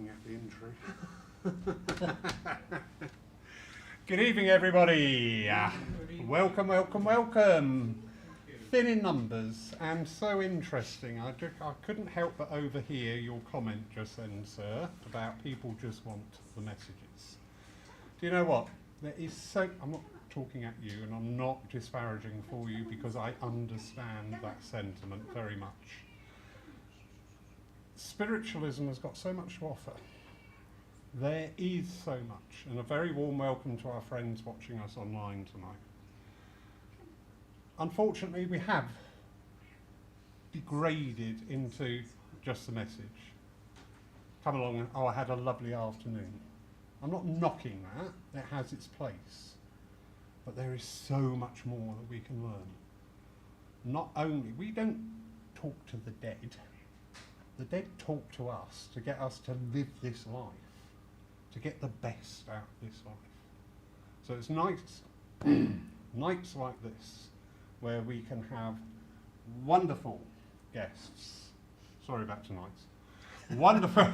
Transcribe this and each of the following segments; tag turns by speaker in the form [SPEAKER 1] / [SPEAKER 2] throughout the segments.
[SPEAKER 1] looking at the intro. Good evening, everybody. Welcome, welcome, welcome. Thin in numbers and so interesting. I couldn't help but overhear your comment just then, sir, about people just want the messages. Do you know what? There is I'm not talking at you and I'm not disparaging for you because I understand that sentiment very much. Spiritualism has got so much to offer. There is so much, and a very warm welcome to our friends watching us online tonight. Unfortunately, we have degraded into just the message. Come along and, oh, I had a lovely afternoon. I'm not knocking that, it has its place. But there is so much more that we can learn. Not only, we don't talk to the dead talk to us to get us to live this life, to get the best out of this life. So it's nights, nights like this, where we can have wonderful guests. Sorry about tonight's. Wonderful.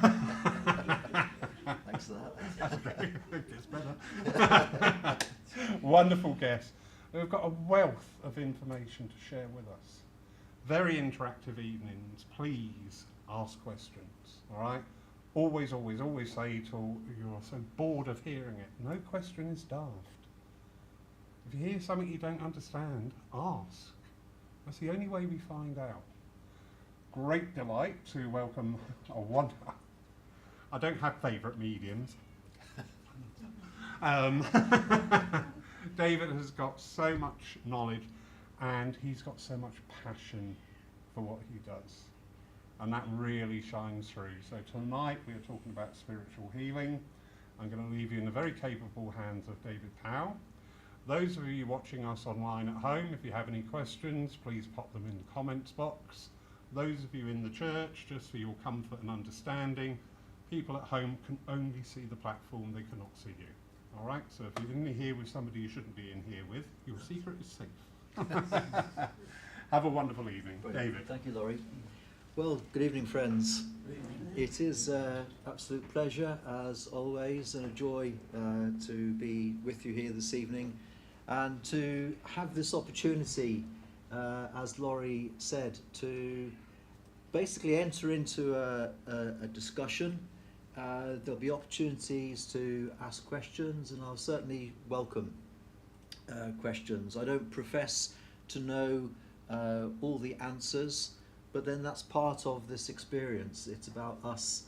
[SPEAKER 2] Thanks for that.
[SPEAKER 1] That's great. It gets better. Wonderful guests. We've got a wealth of information to share with us. Very interactive evenings. Please ask questions. All right. Always, always, always say till you're so bored of hearing it, no question is daft. If you hear something you don't understand, ask. That's the only way we find out. Great delight to welcome a one. I don't have favourite mediums. David has got so much knowledge and he's got so much passion for what he does. And that really shines through. So tonight we are talking about spiritual healing. I'm going to leave you in the very capable hands of David Powell. Those of you watching us online at home, if you have any questions, please pop them in the comments box. Those of you in the church, just for your comfort and understanding, people at home can only see the platform, they cannot see you. All right, so if you're in here with somebody you shouldn't be in here with, your secret is safe. Have a wonderful evening.
[SPEAKER 2] Brilliant.
[SPEAKER 1] David.
[SPEAKER 2] Thank you, Laurie. Well, good evening, friends. It is an absolute pleasure, as always, and a joy to be with you here this evening and to have this opportunity, as Laurie said, to basically enter into a discussion. There'll be opportunities to ask questions, and I'll certainly welcome questions. I don't profess to know all the answers, but then that's part of this experience. It's about us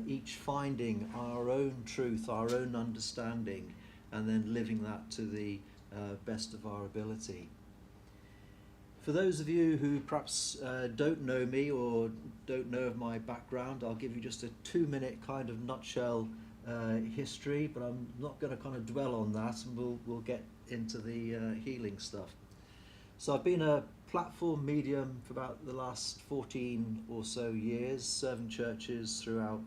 [SPEAKER 2] each finding our own truth, our own understanding, and then living that to the best of our ability. For those of you who perhaps don't know me or don't know of my background, I'll give you just a 2-minute kind of nutshell history, but I'm not going to kind of dwell on that, and we'll get into the healing stuff. So I've been a platform medium for about the last 14 or so years, serving churches throughout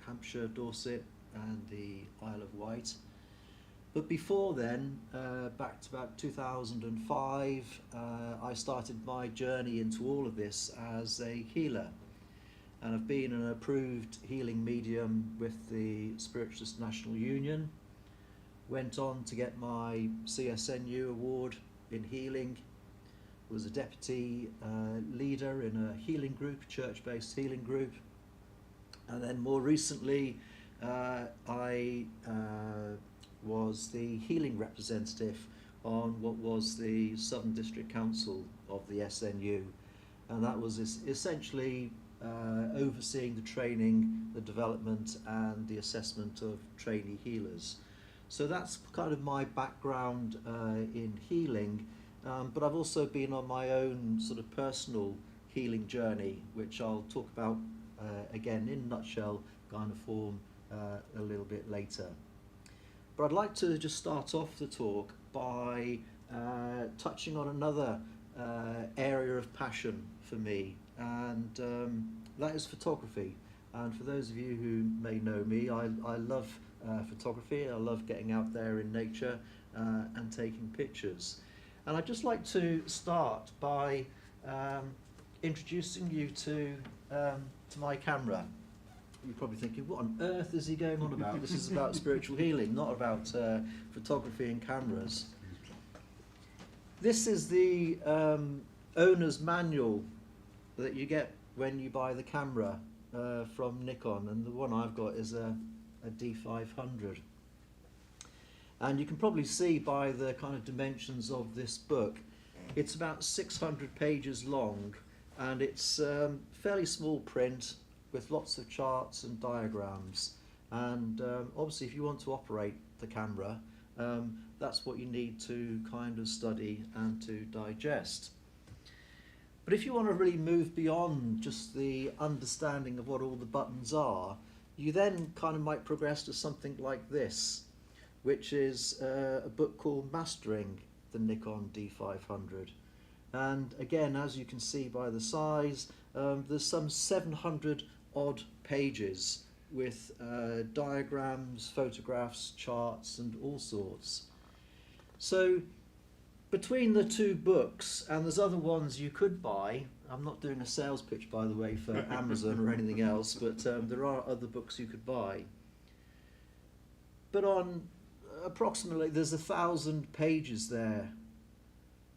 [SPEAKER 2] Hampshire, Dorset and the Isle of Wight. But before then, back to about 2005, I started my journey into all of this as a healer. And I've been an approved healing medium with the Spiritualist National Union. Went on to get my CSNU award in healing. Was a deputy leader in a healing group, church-based healing group. And then more recently, I was the healing representative on what was the Southern District Council of the SNU. And that was essentially overseeing the training, the development and the assessment of trainee healers. So that's kind of my background in healing. But I've also been on my own sort of personal healing journey, which I'll talk about again in a nutshell kind of form a little bit later. But I'd like to just start off the talk by touching on another area of passion for me, and that is photography. And for those of you who may know me, I love photography. I love getting out there in nature and taking pictures. And I'd just like to start by introducing you to my camera. you're probably thinking, what on earth is he going on about? This is about spiritual healing, not about photography and cameras. This is the owner's manual that you get when you buy the camera from Nikon, and the one I've got is a D500. And you can probably see by the kind of dimensions of this book, it's about 600 pages long, and it's fairly small print with lots of charts and diagrams. And obviously if you want to operate the camera, that's what you need to kind of study and to digest. But if you want to really move beyond just the understanding of what all the buttons are, you then kind of might progress to something like this, which is a book called Mastering the Nikon D500. And again, as you can see by the size, there's some 700 odd pages with diagrams, photographs, charts and all sorts. So between the two books, and there's other ones you could buy, I'm not doing a sales pitch by the way for Amazon or anything else, but there are other books you could buy. But on approximately, there's 1,000 pages there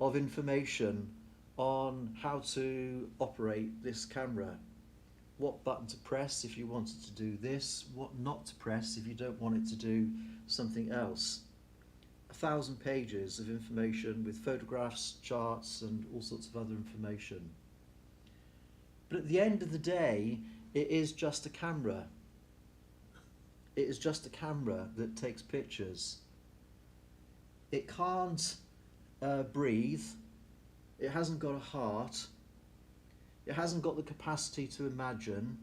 [SPEAKER 2] of information on how to operate this camera. What button to press if you wanted to do this, what not to press if you don't want it to do something else. 1,000 pages of information with photographs, charts and all sorts of other information. But at the end of the day, it is just a camera. It is just a camera that takes pictures. It can't breathe. It hasn't got a heart. It hasn't got the capacity to imagine.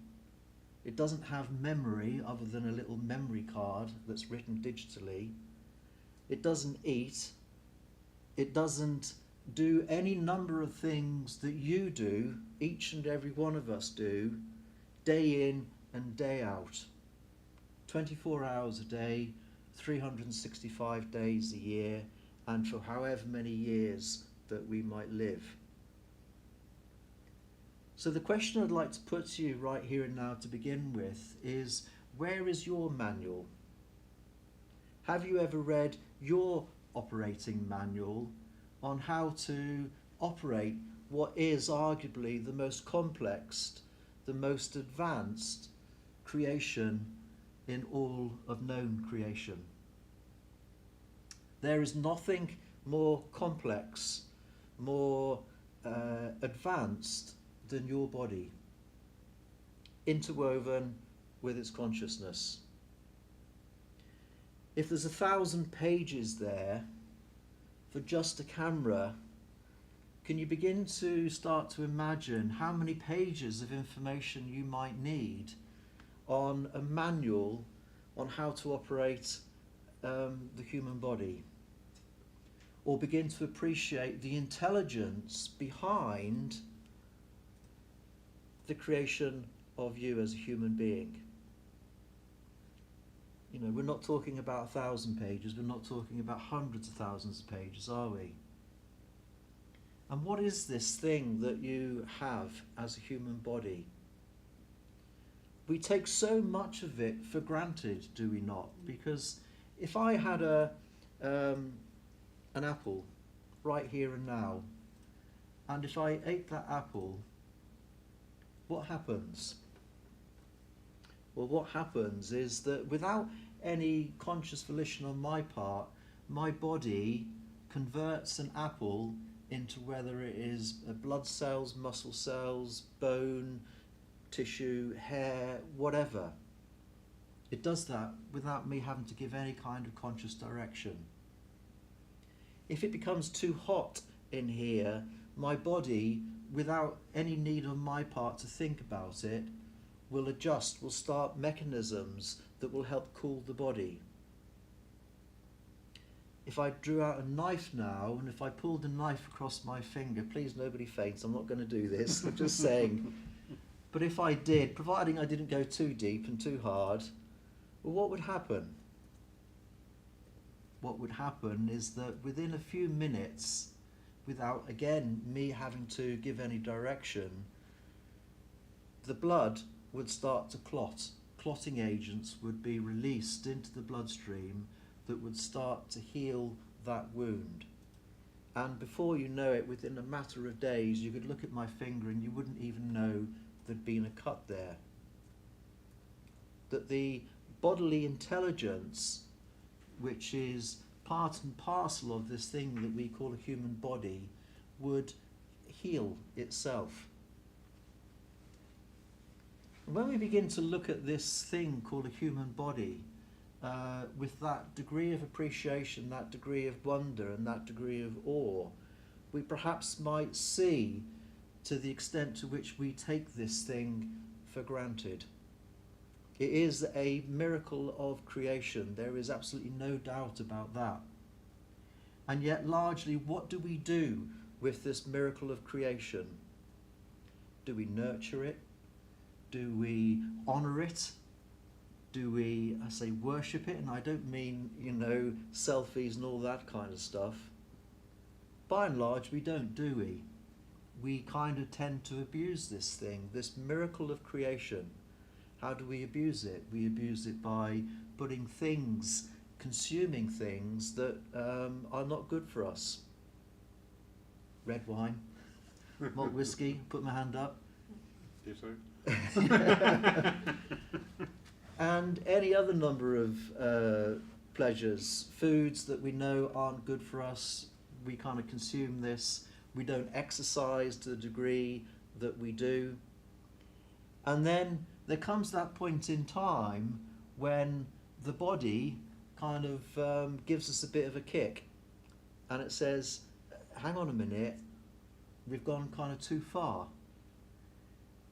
[SPEAKER 2] It doesn't have memory other than a little memory card that's written digitally. It doesn't eat. It doesn't do any number of things that you do, each and every one of us do, day in and day out. 24 hours a day, 365 days a year, and for however many years that we might live. So the question I'd like to put to you right here and now to begin with is, where is your manual? Have you ever read your operating manual on how to operate what is arguably the most complex, the most advanced creation in all of known creation? There is nothing more complex, more advanced than your body, interwoven with its consciousness. If there's 1,000 pages there for just a camera, can you begin to start to imagine how many pages of information you might need on a manual on how to operate the human body? Or begin to appreciate the intelligence behind the creation of you as a human being. You know, we're not talking about 1,000 pages, we're not talking about hundreds of thousands of pages, are we? And what is this thing that you have as a human body? We take so much of it for granted, do we not? Because if I had an apple right here and now, and if I ate that apple, what happens? Well, what happens is that without any conscious volition on my part, my body converts an apple into whether it is blood cells, muscle cells, bone, tissue, hair, whatever. It does that without me having to give any kind of conscious direction. If it becomes too hot in here, my body, without any need on my part to think about it, will adjust, will start mechanisms that will help cool the body. If I drew out a knife now, and if I pulled a knife across my finger, please nobody faints, I'm not going to do this, I'm just saying. But if I did, providing I didn't go too deep and too hard, well, what would happen? What would happen is that within a few minutes, without, again, me having to give any direction, the blood would start to clot clotting agents would be released into the bloodstream that would start to heal that wound. And before you know it, within a matter of days, you could look at my finger and you wouldn't even know there'd been a cut there. That the bodily intelligence, which is part and parcel of this thing that we call a human body, would heal itself. When we begin to look at this thing called a human body, with that degree of appreciation, that degree of wonder and that degree of awe, we perhaps might see to the extent to which we take this thing for granted. It is a miracle of creation. There is absolutely no doubt about that. And yet largely, what do we do with this miracle of creation? Do we nurture it? Do we honour it? Do we, I say, worship it? And I don't mean, selfies and all that kind of stuff. By and large, we don't, do we? We kind of tend to abuse this thing, this miracle of creation. How do we abuse it? We abuse it by putting things, consuming things that are not good for us. Red wine, malt whiskey, put my hand up.
[SPEAKER 1] Do so.
[SPEAKER 2] And any other number of pleasures, foods that we know aren't good for us. We kind of consume this. We don't exercise to the degree that we do. And then there comes that point in time when the body kind of gives us a bit of a kick. And it says, hang on a minute, we've gone kind of too far.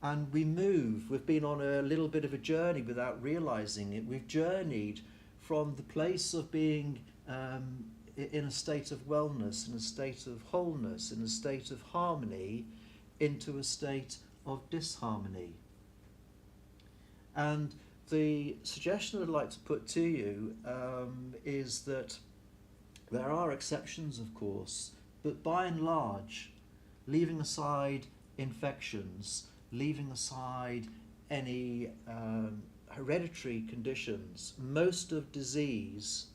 [SPEAKER 2] And we move, we've been on a little bit of a journey without realising it. We've journeyed from the place of being in a state of wellness, in a state of wholeness, in a state of harmony, into a state of disharmony. And the suggestion I'd like to put to you is that there are exceptions, of course, but by and large, leaving aside infections, leaving aside any hereditary conditions, most of disease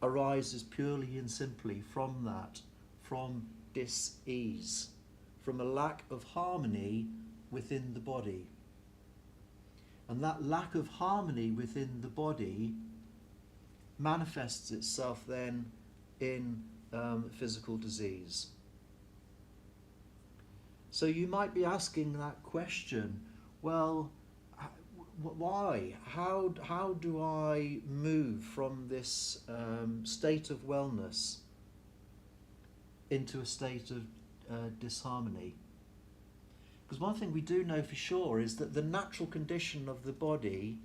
[SPEAKER 2] arises purely and simply from that, from dis-ease, from a lack of harmony within the body. And that lack of harmony within the body manifests itself then in physical disease. So you might be asking that question, well, why? How do I move from this state of wellness into a state of disharmony? Because one thing we do know for sure is that the natural condition of the body,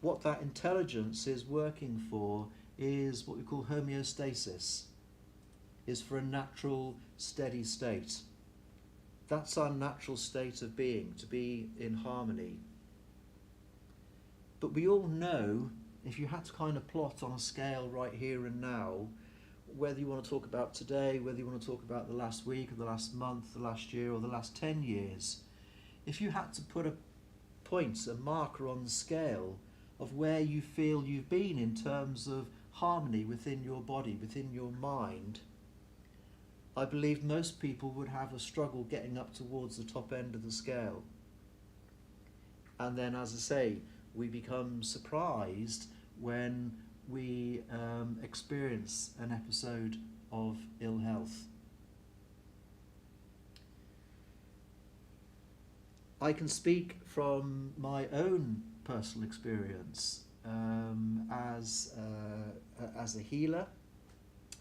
[SPEAKER 2] what that intelligence is working for, is what we call homeostasis, is for a natural steady state. That's our natural state of being, to be in harmony. But we all know, if you had to kind of plot on a scale right here and now, whether you want to talk about today, whether you want to talk about the last week or the last month, the last year or the last 10 years, if you had to put a point, a marker on the scale of where you feel you've been in terms of harmony within your body, within your mind, I believe most people would have a struggle getting up towards the top end of the scale. And then, as I say, we become surprised when we experience an episode of ill health. I can speak from my own personal experience as a healer,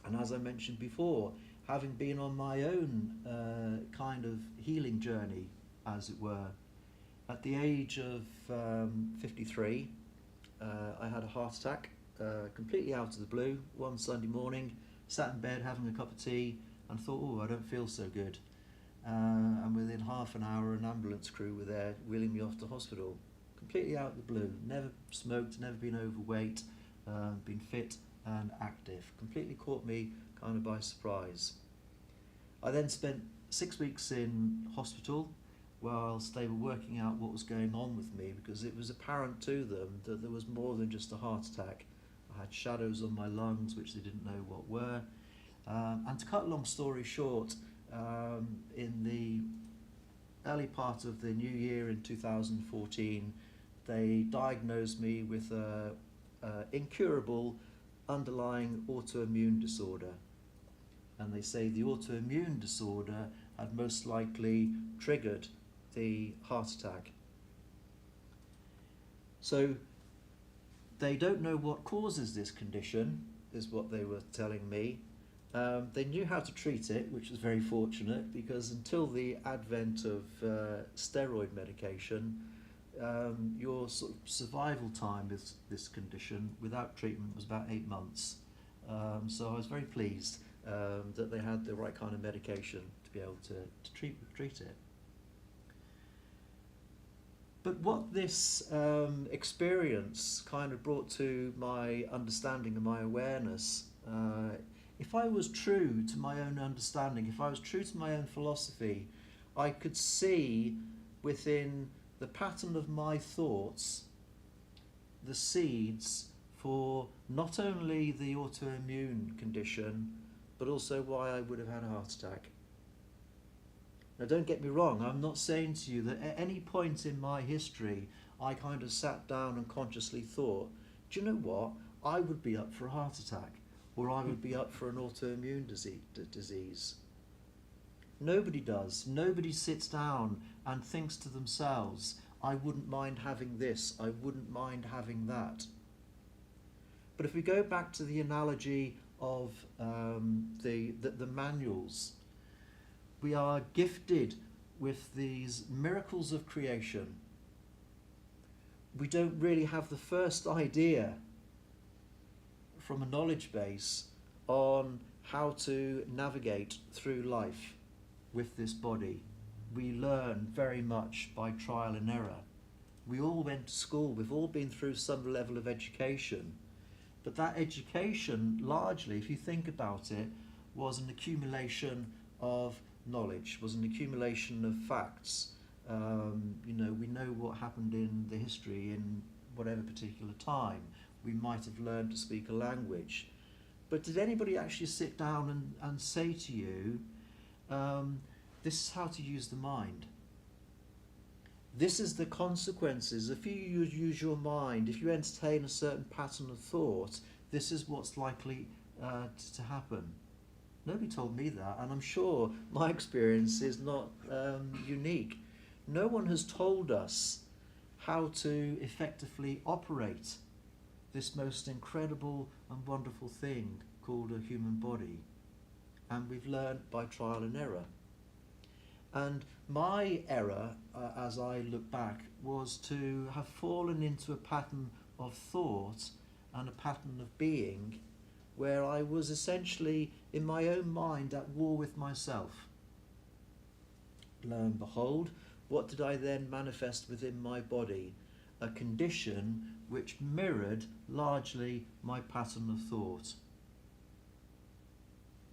[SPEAKER 2] and as I mentioned before, having been on my own kind of healing journey, as it were. At the age of 53, I had a heart attack, completely out of the blue, one Sunday morning, sat in bed having a cup of tea and thought, oh, I don't feel so good. And within half an hour, an ambulance crew were there wheeling me off to hospital, completely out of the blue. Never smoked, never been overweight, been fit and active. Completely caught me kind of by surprise. I then spent 6 weeks in hospital, whilst they were working out what was going on with me, because it was apparent to them that there was more than just a heart attack. I had shadows on my lungs which they didn't know what were. And to cut a long story short, in the early part of the new year in 2014, they diagnosed me with a incurable underlying autoimmune disorder. And they say the autoimmune disorder had most likely triggered the heart attack. So they don't know what causes this condition, is what they were telling me. They knew how to treat it, which was very fortunate, because until the advent of steroid medication, your sort of survival time with this condition without treatment was about 8 months. So I was very pleased that they had the right kind of medication to be able to treat it. But what this experience kind of brought to my understanding and my awareness, if I was true to my own understanding, if I was true to my own philosophy, I could see within the pattern of my thoughts the seeds for not only the autoimmune condition, but also why I would have had a heart attack. Now don't get me wrong, I'm not saying to you that at any point in my history I kind of sat down and consciously thought, do you know what, I would be up for a heart attack, or I would be up for an autoimmune disease. Nobody does. Nobody sits down and thinks to themselves, I wouldn't mind having this, I wouldn't mind having that. But if we go back to the analogy of the manuals, we are gifted with these miracles of creation. We don't really have the first idea from a knowledge base on how to navigate through life with this body. We learn very much by trial and error. We all went to school, we've all been through some level of education, but that education largely, if you think about it, was an accumulation of knowledge, was an accumulation of facts. We know what happened in the history in whatever particular time. We might have learned to speak a language. But did anybody actually sit down and say to you, this is how to use the mind? This is the consequences. If you use your mind, if you entertain a certain pattern of thought, this is what's likely to happen. Nobody told me that, and I'm sure my experience is not unique. No one has told us how to effectively operate this most incredible and wonderful thing called a human body. And we've learned by trial and error. And my error, as I look back, was to have fallen into a pattern of thought and a pattern of being where I was essentially in my own mind at war with myself. Lo and behold, what did I then manifest within my body? A condition which mirrored largely my pattern of thought.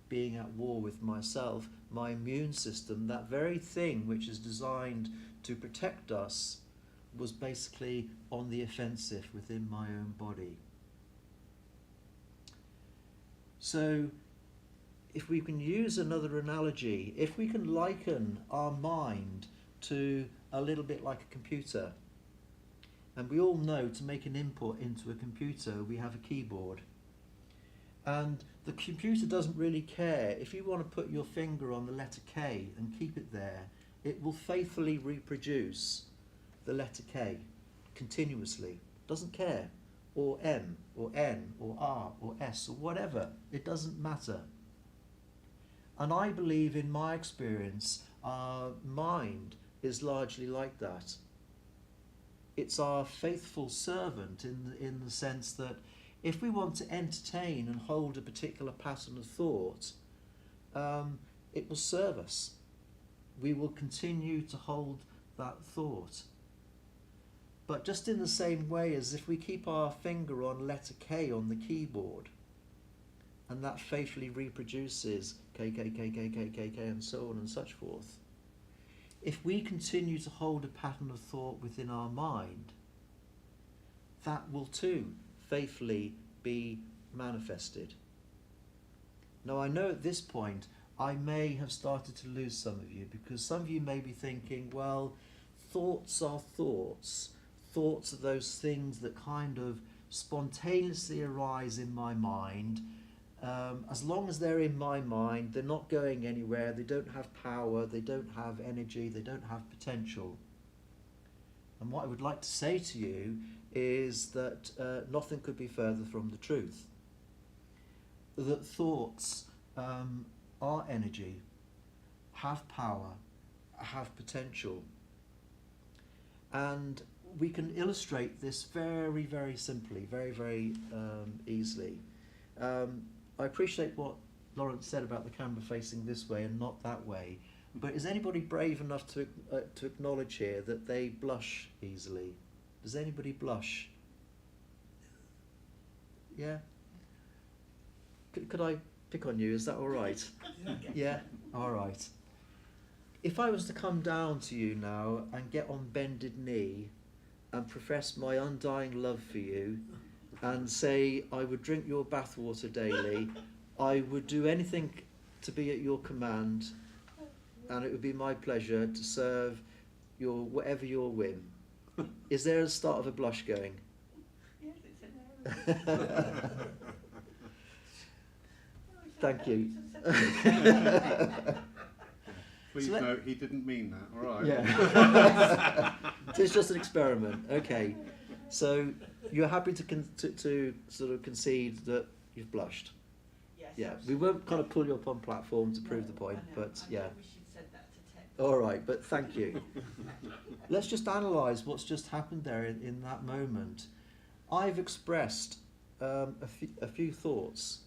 [SPEAKER 2] Being at war with myself, my immune system, that very thing which is designed to protect us, was basically on the offensive within my own body. So, if we can use another analogy, if we can liken our mind to a little bit like a computer, and we all know to make an input into a computer we have a keyboard, and the computer doesn't really care. If you want to put your finger on the letter K and keep it there, it will faithfully reproduce the letter K continuously. Doesn't care. Or M, or N, or R, or S, or whatever. It doesn't matter. And I believe, in my experience, our mind is largely like that. It's our faithful servant in the sense that if we want to entertain and hold a particular pattern of thought, it will serve us. We will continue to hold that thought. But just in the same way as if we keep our finger on letter K on the keyboard, and that faithfully reproduces K, K, K, K, K, K, K, and so on and such forth, if we continue to hold a pattern of thought within our mind, that will too faithfully be manifested. Now, I know at this point I may have started to lose some of you, because some of you may be thinking, well, thoughts are thoughts. Thoughts are those things that kind of spontaneously arise in my mind. As long as they're in my mind, they're not going anywhere, they don't have power, they don't have energy, they don't have potential. And what I would like to say to you is that nothing could be further from the truth. That thoughts are energy, have power, have potential. And we can illustrate this very, very simply, very, very easily. I appreciate what Lawrence said about the camera facing this way and not that way, but is anybody brave enough to acknowledge here that they blush easily? Does anybody blush? Yeah? Could I pick on you? Is that all right? Yeah? All right. If I was to come down to you now and get on bended knee and profess my undying love for you and say I would drink your bathwater daily, I would do anything to be at your command, and it would be my pleasure to serve your whatever your whim. Is there a start of a blush going?
[SPEAKER 3] Yes, it's in there.
[SPEAKER 2] Thank you.
[SPEAKER 1] Please note, he didn't mean that, all right?
[SPEAKER 2] Yeah. It's just an experiment. Okay. So you're happy to sort of concede that you've blushed?
[SPEAKER 3] Yes,
[SPEAKER 2] Yeah.
[SPEAKER 3] absolutely.
[SPEAKER 2] We won't kind of pull you up on platform to prove the point,
[SPEAKER 3] I know.
[SPEAKER 2] but
[SPEAKER 3] I
[SPEAKER 2] yeah.
[SPEAKER 3] wish you'd said that to Ted.
[SPEAKER 2] All right, but thank you. Let's just analyse what's just happened there in that moment. I've expressed a few thoughts,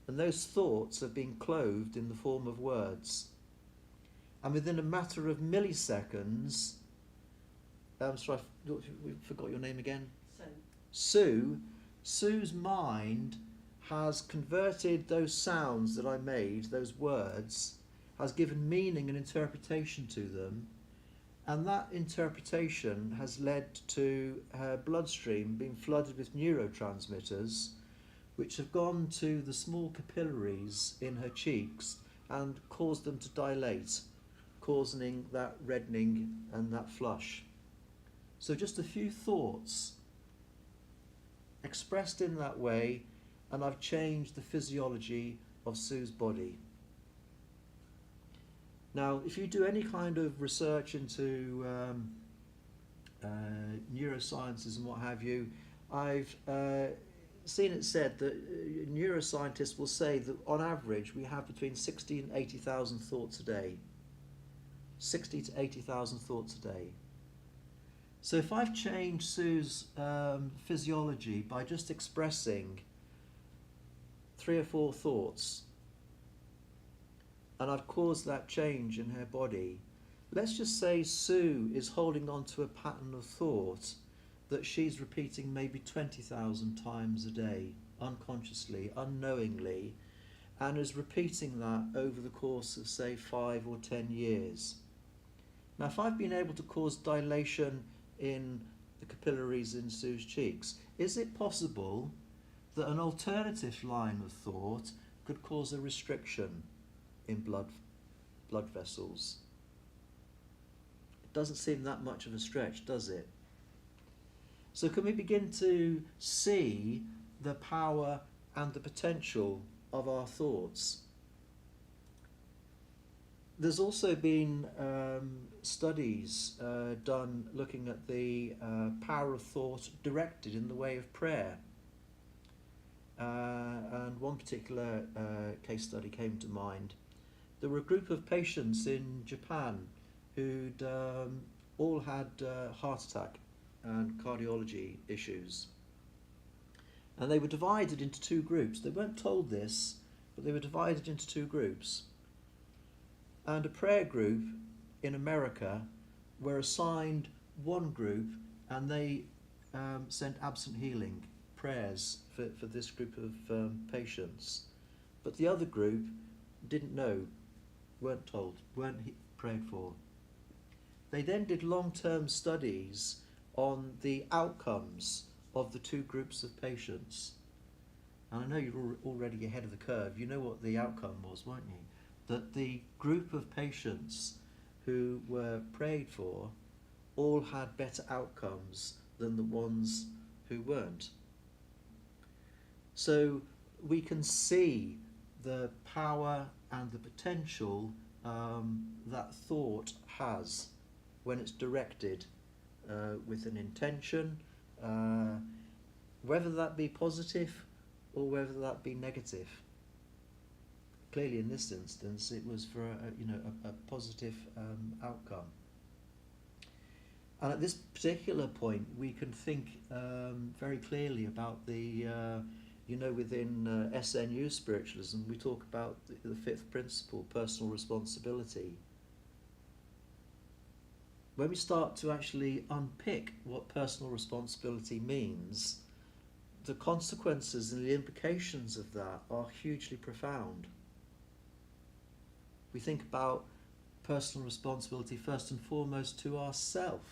[SPEAKER 2] and those thoughts have been clothed in the form of words. And within a matter of milliseconds, sorry, we forgot your name again? Sue's mind has converted those sounds that I made, those words, has given meaning and interpretation to them, and that interpretation has led to her bloodstream being flooded with neurotransmitters, which have gone to the small capillaries in her cheeks and caused them to dilate, causing that reddening and that flush. So just a few thoughts expressed in that way, and I've changed the physiology of Sue's body. Now, if you do any kind of research into neurosciences and what have you, I've seen it said that neuroscientists will say that on average we have between 60 and 80,000 thoughts a day. 60 to 80,000 thoughts a day. So if I've changed Sue's physiology by just expressing 3 or 4 thoughts, and I've caused that change in her body, let's just say Sue is holding on to a pattern of thought that she's repeating maybe 20,000 times a day, unconsciously, unknowingly, and is repeating that over the course of, say, 5 or 10 years. Now, if I've been able to cause dilation in the capillaries in Sue's cheeks, is it possible that an alternative line of thought could cause a restriction in blood vessels? It doesn't seem that much of a stretch, does it? So can we begin to see the power and the potential of our thoughts? There's also been studies done looking at the power of thought directed in the way of prayer. And one particular case study came to mind. There were a group of patients in Japan who'd all had heart attack and cardiology issues. And they were divided into 2 groups. They weren't told this, but they were divided into 2 groups. And a prayer group in America were assigned one group, and they sent absent healing prayers for this group of patients. But the other group didn't know, weren't told, weren't prayed for. they then did long-term studies on the outcomes of the two groups of patients. And I know you're already ahead of the curve. You know what the outcome was, weren't you? That the group of patients who were prayed for all had better outcomes than the ones who weren't. So we can see the power and the potential that thought has when it's directed with an intention, whether that be positive or whether that be negative. Clearly, in this instance, it was for a positive outcome. And at this particular point, we can think very clearly about the, within SNU spiritualism, we talk about the fifth principle, personal responsibility. When we start to actually unpick what personal responsibility means, the consequences and the implications of that are hugely profound. We think about personal responsibility first and foremost to ourselves.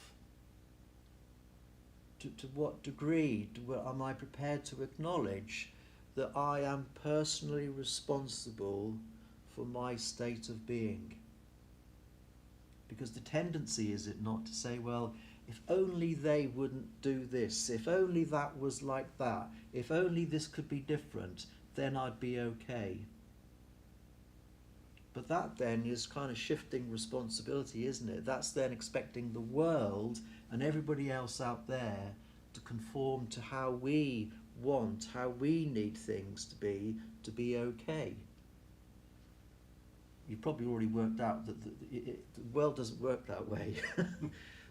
[SPEAKER 2] To what degree am I prepared to acknowledge that I am personally responsible for my state of being? Because the tendency, is it not, to say, well, if only they wouldn't do this, if only that was like that, if only this could be different, then I'd be okay. But that then is kind of shifting responsibility, isn't it? That's then expecting the world and everybody else out there to conform to how we want, how we need things to be okay. You've probably already worked out that the world doesn't work that way,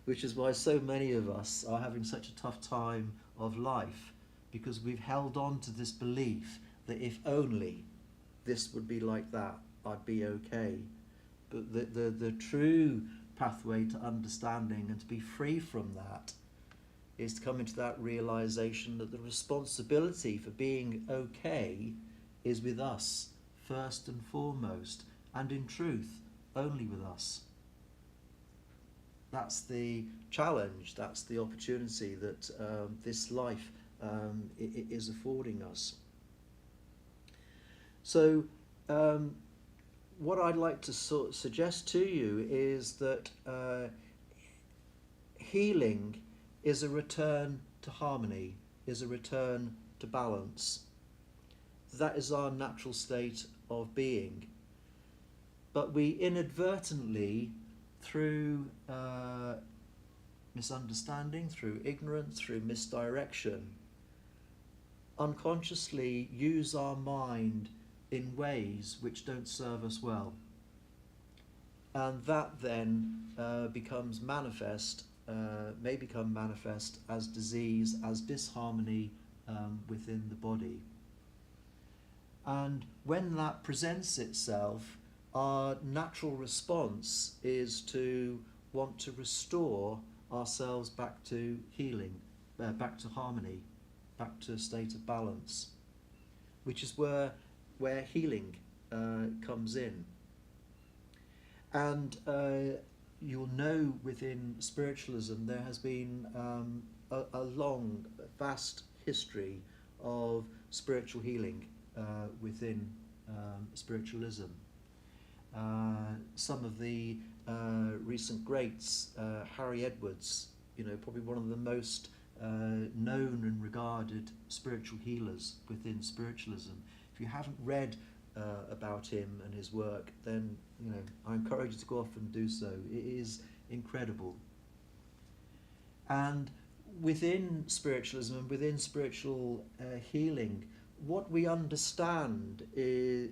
[SPEAKER 2] which is why so many of us are having such a tough time of life, because we've held on to this belief that if only this would be like that, I'd be okay. But the true pathway to understanding and to be free from that is to come into that realization that the responsibility for being okay is with us first and foremost, and in truth only with us. That's the challenge, that's the opportunity that this life is affording us. So what I'd like to suggest to you is that healing is a return to harmony, is a return to balance. That is our natural state of being. But we inadvertently, through misunderstanding, through ignorance, through misdirection, unconsciously use our mind in ways which don't serve us well. And that then becomes manifest, may become manifest as disease, as disharmony within the body. And when that presents itself, our natural response is to want to restore ourselves back to healing, back to harmony, back to a state of balance, which is where healing comes in. And you'll know within spiritualism there has been a long, vast history of spiritual healing within spiritualism. Some of the recent greats, Harry Edwards, probably one of the most known and regarded spiritual healers within spiritualism. If you haven't read about him and his work, then I encourage you to go off and do so. It is incredible. And within spiritualism and within spiritual healing, what we understand is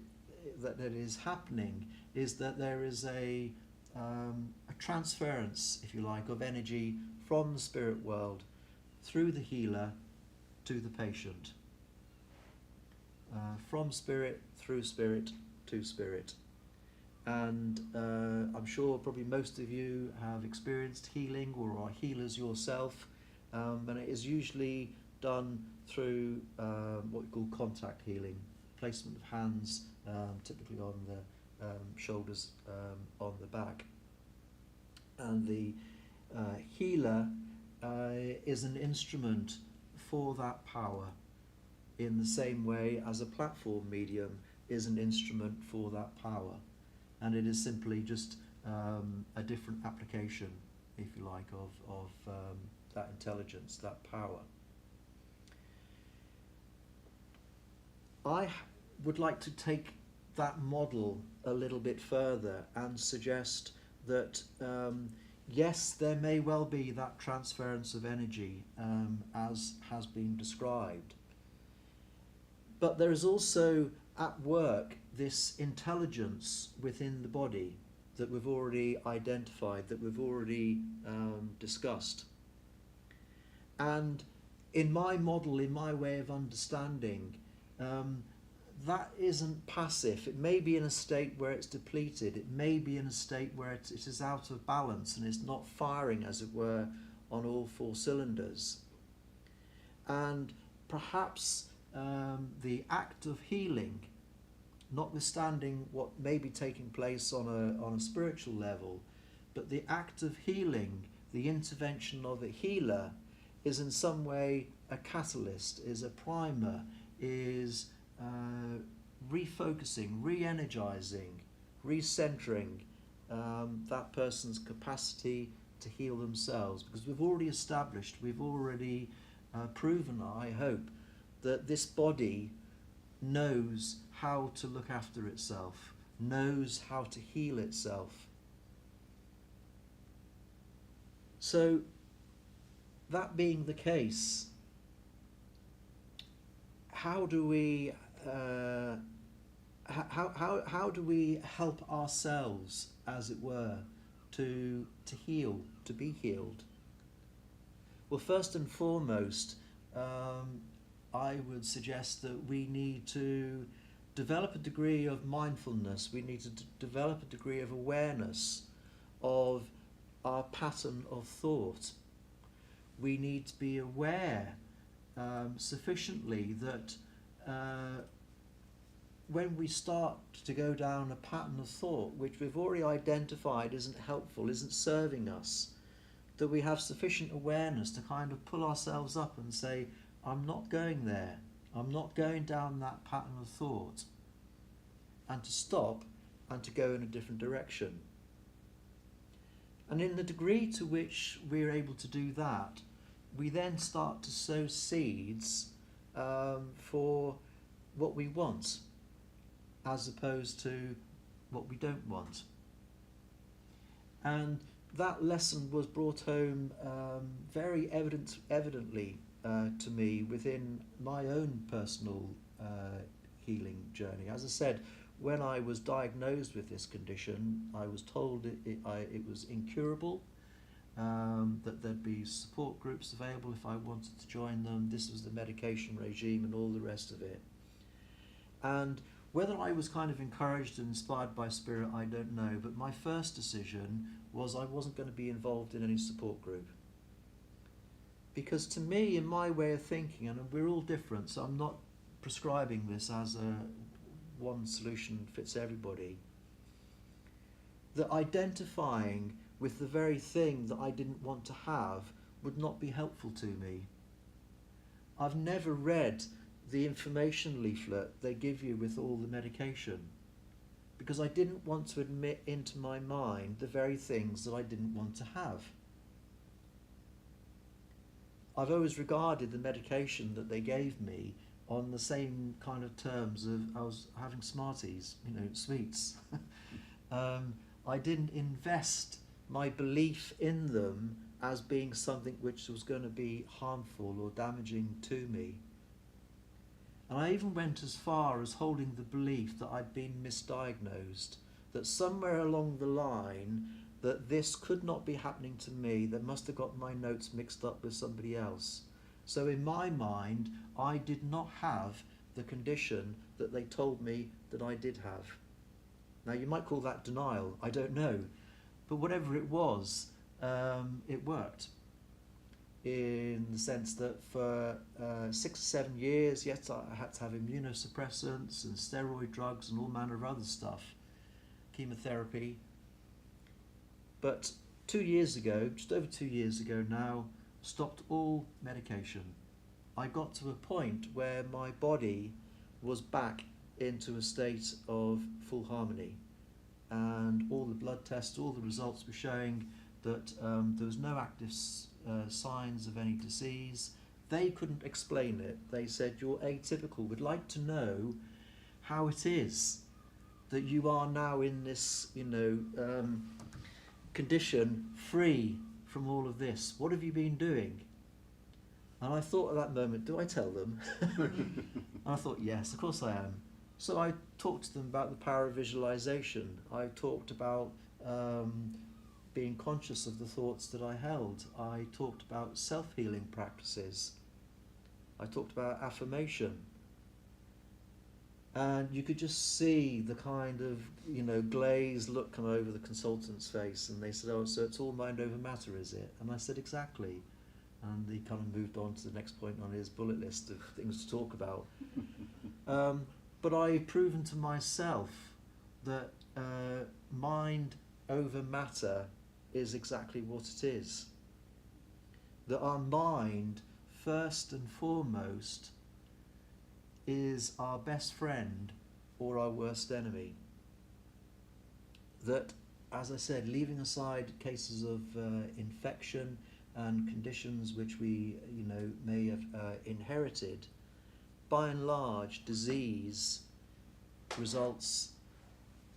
[SPEAKER 2] that is happening is that there is a transference, if you like, of energy from the spirit world through the healer to the patient. From spirit, through spirit, to spirit. And I'm sure probably most of you have experienced healing or are healers yourself, and it is usually done through what we call contact healing, placement of hands, typically on the shoulders, on the back. And the healer is an instrument for that power, in the same way as a platform medium is an instrument for that power. And it is simply just a different application, if you like, of that intelligence, that power. I would like to take that model a little bit further and suggest that yes, there may well be that transference of energy as has been described, but there is also at work this intelligence within the body that we've already identified, that we've already discussed. And in my model, in my way of understanding, that isn't passive. It may be in a state where it's depleted. It may be in a state where it is out of balance and is not firing, as it were, on all four cylinders. And perhaps the act of healing, notwithstanding what may be taking place on a spiritual level, but the act of healing, the intervention of a healer, is in some way a catalyst, is a primer, is refocusing, re-energizing, recentering that person's capacity to heal themselves. Because we've already established, we've already proven, I hope, that this body knows how to look after itself, knows how to heal itself. So, that being the case, how do we how do we help ourselves, as it were, to heal, to be healed? Well, first and foremost, I would suggest that we need to develop a degree of mindfulness. We need to develop a degree of awareness of our pattern of thought. We need to be aware sufficiently that when we start to go down a pattern of thought which we've already identified isn't helpful, isn't serving us, that we have sufficient awareness to kind of pull ourselves up and say, I'm not going there, I'm not going down that pattern of thought, and to stop and to go in a different direction. And in the degree to which we're able to do that, we then start to sow seeds for what we want, as opposed to what we don't want. And that lesson was brought home very evidently to me within my own personal healing journey. As I said, when I was diagnosed with this condition, I was told it was incurable, that there'd be support groups available if I wanted to join them. This was the medication regime and all the rest of it. And whether I was kind of encouraged and inspired by spirit, I don't know, but my first decision was I wasn't going to be involved in any support group. Because to me, in my way of thinking, and we're all different, so I'm not prescribing this as a one solution fits everybody, that identifying with the very thing that I didn't want to have would not be helpful to me. I've never read the information leaflet they give you with all the medication, because I didn't want to admit into my mind the very things that I didn't want to have. I've always regarded the medication that they gave me on the same kind of terms of I was having Smarties, sweets. I didn't invest my belief in them as being something which was going to be harmful or damaging to me. And I even went as far as holding the belief that I'd been misdiagnosed, that somewhere along the line that this could not be happening to me, that must have got my notes mixed up with somebody else. So in my mind, I did not have the condition that they told me that I did have. Now you might call that denial, I don't know, but whatever it was, it worked. In the sense that for 6 or 7 years, yes, I had to have immunosuppressants and steroid drugs and all manner of other stuff, chemotherapy. But 2 years ago, just over 2 years ago now, stopped all medication. I got to a point where my body was back into a state of full harmony, and all the blood tests, all the results were showing that there was no active signs of any disease. They couldn't explain it. They said, you're atypical. We'd like to know how it is that you are now in this, condition, free from all of this. What have you been doing? And I thought at that moment, do I tell them? And I thought, yes, of course I am. So I talked to them about the power of visualization. I talked about being conscious of the thoughts that I held. I talked about self-healing practices. I talked about affirmation. And you could just see the kind of, glazed look come over the consultant's face. And they said, oh, so it's all mind over matter, is it? And I said, exactly. And he kind of moved on to the next point on his bullet list of things to talk about. But I've proven to myself that mind over matter is exactly what it is. That our mind, first and foremost, is our best friend or our worst enemy. That, as I said, leaving aside cases of infection and conditions which we, may have inherited, by and large, disease results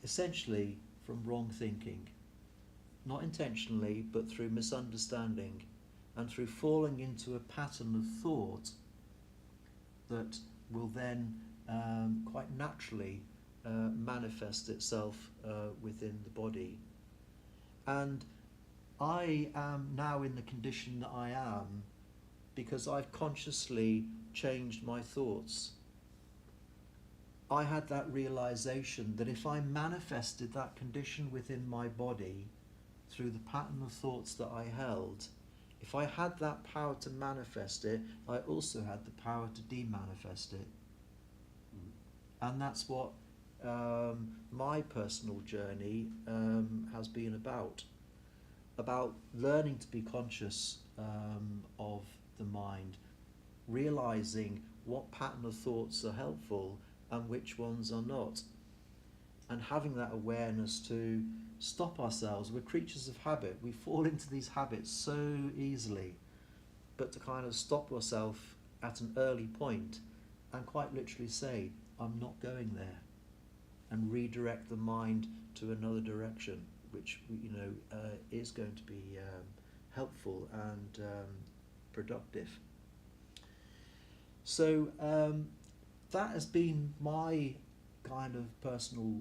[SPEAKER 2] essentially from wrong thinking. Not intentionally, but through misunderstanding and through falling into a pattern of thought that will then quite naturally manifest itself within the body. And I am now in the condition that I am because I've consciously changed my thoughts. I had that realization that if I manifested that condition within my body through the pattern of thoughts that I held, if I had that power to manifest it, I also had the power to de-manifest it. And that's what my personal journey has been about learning to be conscious of the mind, realizing what pattern of thoughts are helpful and which ones are not, and having that awareness to stop ourselves. We're creatures of habit. We fall into these habits so easily, but to kind of stop yourself at an early point and quite literally say, I'm not going there, and redirect the mind to another direction, which is going to be helpful and productive. So that has been my kind of personal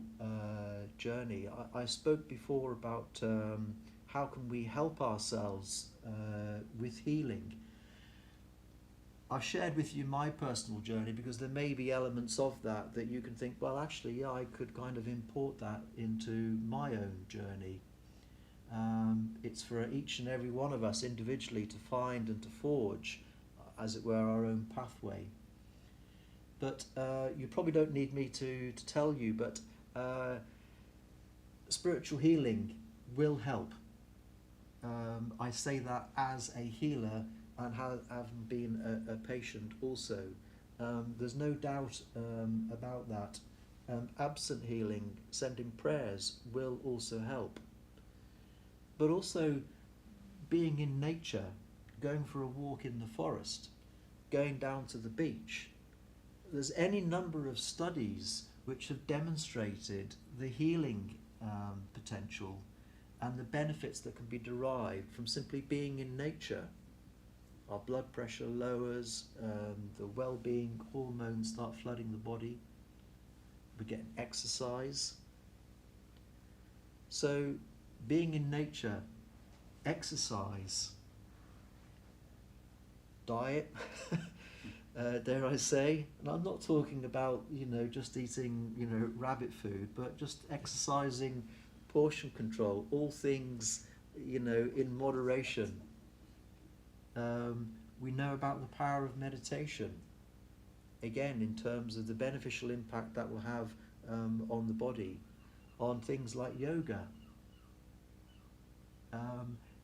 [SPEAKER 2] journey. I spoke before about how can we help ourselves with healing. I've shared with you my personal journey because there may be elements of that you can think, well, actually, yeah, I could kind of import that into my own journey. It's for each and every one of us individually to find and to forge, as it were, our own pathway. But you probably don't need me to tell you, but spiritual healing will help. I say that as a healer and having been a patient also. There's no doubt about that. Absent healing, sending prayers will also help. But also being in nature, going for a walk in the forest, going down to the beach. There's any number of studies which have demonstrated the healing potential and the benefits that can be derived from simply being in nature. Our blood pressure lowers, the well-being hormones start flooding the body, we get exercise. So being in nature, exercise, diet, dare I say, and I'm not talking about, just eating, rabbit food, but just exercising, portion control, all things, in moderation. We know about the power of meditation, again, in terms of the beneficial impact that will have on the body, on things like yoga.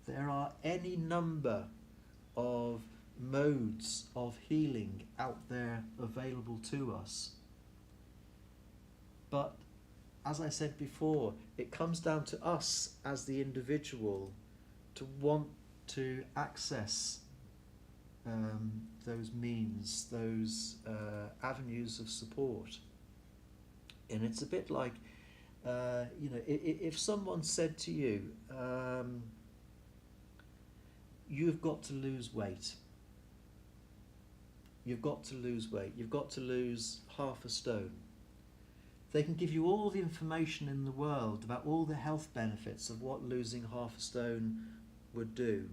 [SPEAKER 2] There are any number of modes of healing out there available to us. But as I said before, it comes down to us as the individual to want to access those means, those avenues of support. And it's a bit like, if someone said to you, you've got to lose weight. You've got to lose weight. You've got to lose half a stone. They can give you all the information in the world about all the health benefits of what losing half a stone would do.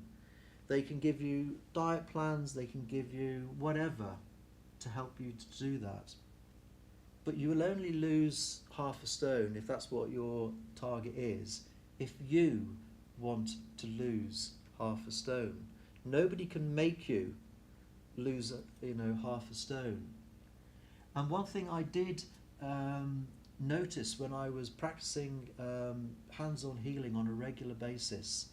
[SPEAKER 2] They can give you diet plans, they can give you whatever to help you to do that. But you will only lose half a stone, if that's what your target is, if you want to lose half a stone. Nobody can make you lose half a stone. And one thing I did notice when I was practicing hands-on healing on a regular basis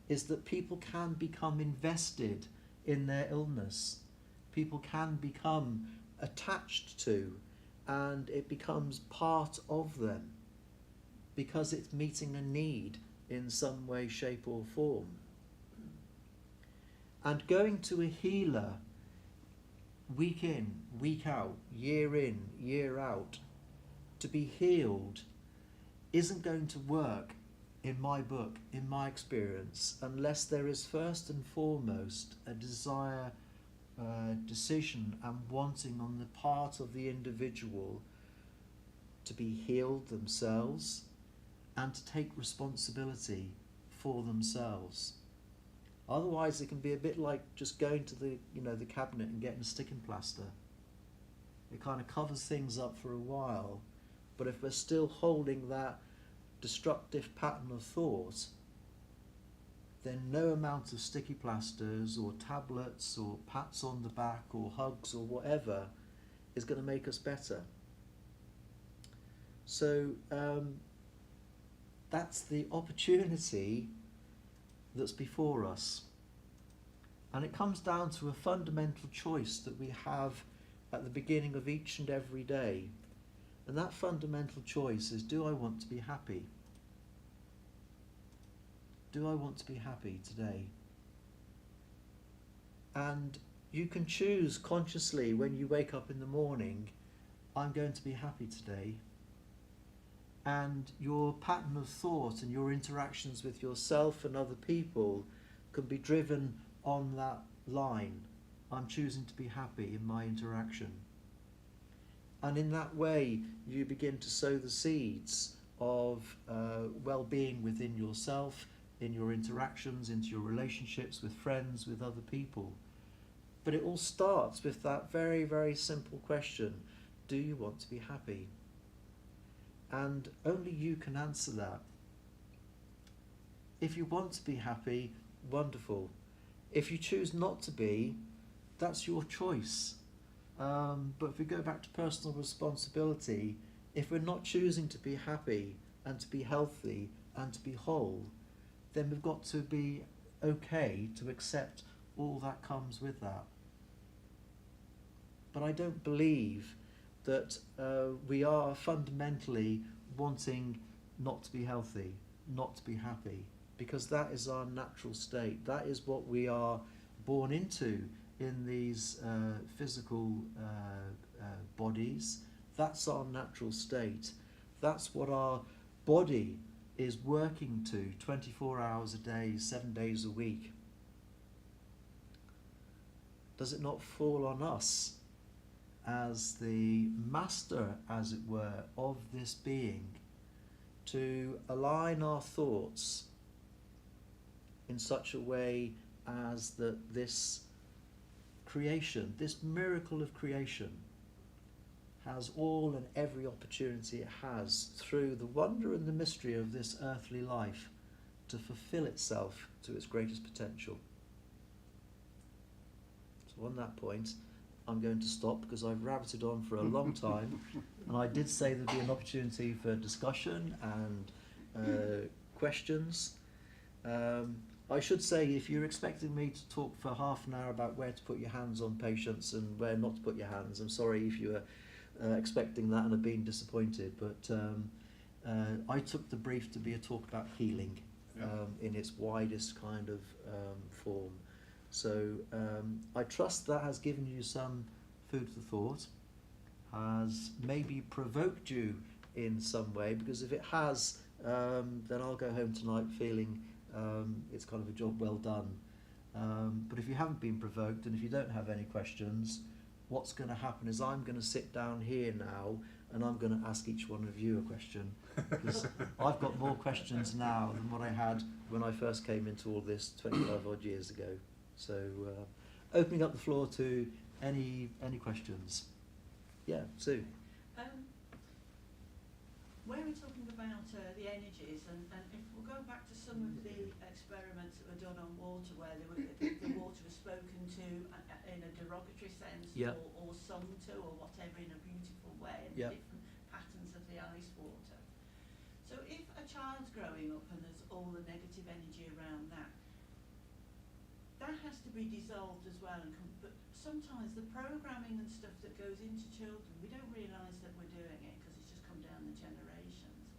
[SPEAKER 2] is that people can become invested in their illness. People can become attached to, and it becomes part of them because it's meeting a need in some way, shape or form. And going to a healer week in, week out, year in, year out, to be healed isn't going to work, in my book, in my experience, unless there is first and foremost a desire, decision and wanting on the part of the individual to be healed themselves and to take responsibility for themselves. Otherwise it can be a bit like just going to the cabinet and getting a sticking plaster. It kind of covers things up for a while, but if we're still holding that destructive pattern of thought, then no amount of sticky plasters or tablets or pats on the back or hugs or whatever is going to make us better. So that's the opportunity that's before us. And it comes down to a fundamental choice that we have at the beginning of each and every day. And that fundamental choice is, do I want to be happy? Do I want to be happy today? And you can choose consciously when you wake up in the morning, I'm going to be happy today. And your pattern of thought and your interactions with yourself and other people can be driven on that line. I'm choosing to be happy in my interaction. And in that way, you begin to sow the seeds of well-being within yourself, in your interactions, into your relationships with friends, with other people. But it all starts with that very, very simple question, do you want to be happy? And only you can answer that. If you want to be happy, wonderful. If you choose not to be, that's your choice. But if we go back to personal responsibility, if we're not choosing to be happy and to be healthy and to be whole, then we've got to be okay to accept all that comes with that. But I don't believe that we are fundamentally wanting not to be healthy, not to be happy, because that is our natural state. That is what we are born into in these physical bodies. That's our natural state. That's what our body is working to 24 hours a day, 7 days a week. Does it not fall on us as the master, as it were, of this being to align our thoughts in such a way as that this creation, this miracle of creation, has all and every opportunity it has through the wonder and the mystery of this earthly life to fulfill itself to its greatest potential. So on that point, I'm going to stop because I've rabbited on for a long time, and I did say there'd be an opportunity for discussion and questions. I should say, if you're expecting me to talk for half an hour about where to put your hands on patients and where not to put your hands, I'm sorry if you were expecting that and have been disappointed, but I took the brief to be a talk about healing in its widest kind of form. So I trust that has given you some food for thought, has maybe provoked you in some way, because if it has, then I'll go home tonight feeling it's kind of a job well done. But if you haven't been provoked and if you don't have any questions, what's going to happen is I'm going to sit down here now and I'm going to ask each one of you a question, because I've got more questions now than what I had when I first came into all this 25 odd years ago. So opening up the floor to any questions. Yeah, Sue.
[SPEAKER 3] When we're talking about the energies, and if we'll go back to some of the experiments that were done on water, where the water was spoken to in a derogatory sense, or sung to, or whatever, in a beautiful way, and the different patterns of the ice water. So if a child's growing up and there's all the negative energy around that, that has to be dissolved as well. But sometimes the programming and stuff that goes into children, we don't realise that we're doing it because it's just come down the generations.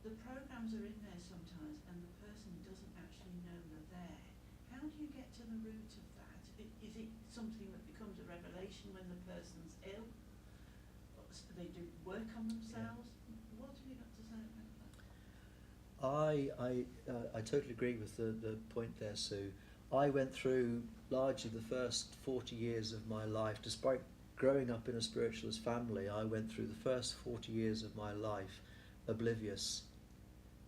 [SPEAKER 3] The programs are in there sometimes and the person doesn't actually know they're there. How do you get to the root of that? Is it something that becomes a revelation when the person's ill? Or they do work on themselves? What have you got to say about that?
[SPEAKER 2] I totally agree with the point there, Sue. I went through largely the first 40 years of my life, despite growing up in a spiritualist family. I went through the first 40 years of my life oblivious,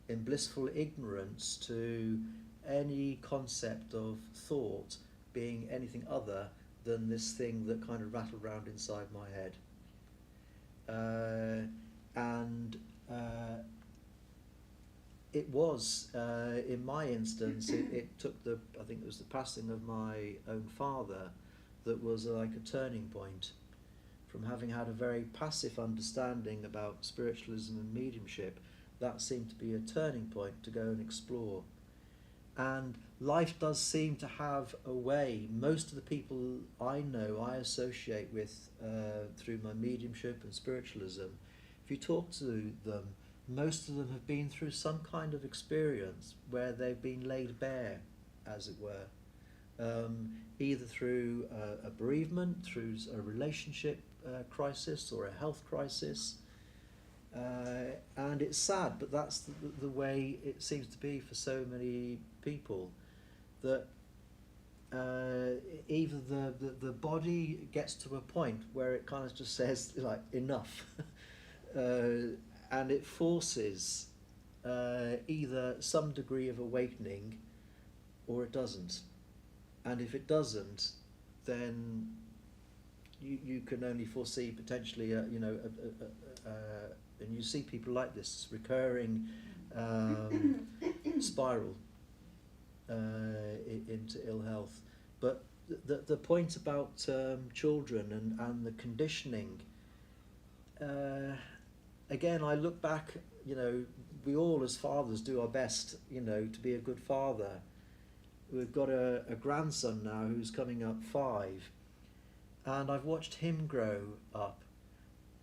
[SPEAKER 2] in blissful ignorance to any concept of thought being anything other than this thing that kind of rattled around inside my head. It was, in my instance, it took I think it was the passing of my own father that was like a turning point. From having had a very passive understanding about spiritualism and mediumship, that seemed to be a turning point to go and explore. And life does seem to have a way. Most of the people I know, I associate with through my mediumship and spiritualism, if you talk to them, most of them have been through some kind of experience where they've been laid bare, as it were, either through a bereavement, through a relationship crisis or a health crisis. And it's sad, but that's the way it seems to be for so many people, that either the body gets to a point where it kind of just says, like, enough, and it forces either some degree of awakening or it doesn't. And if it doesn't, then you can only foresee potentially and you see people like this recurring spiral into ill health. But the point about children and the conditioning, again, I look back, we all as fathers do our best, to be a good father. We've got a grandson now who's coming up 5, and I've watched him grow up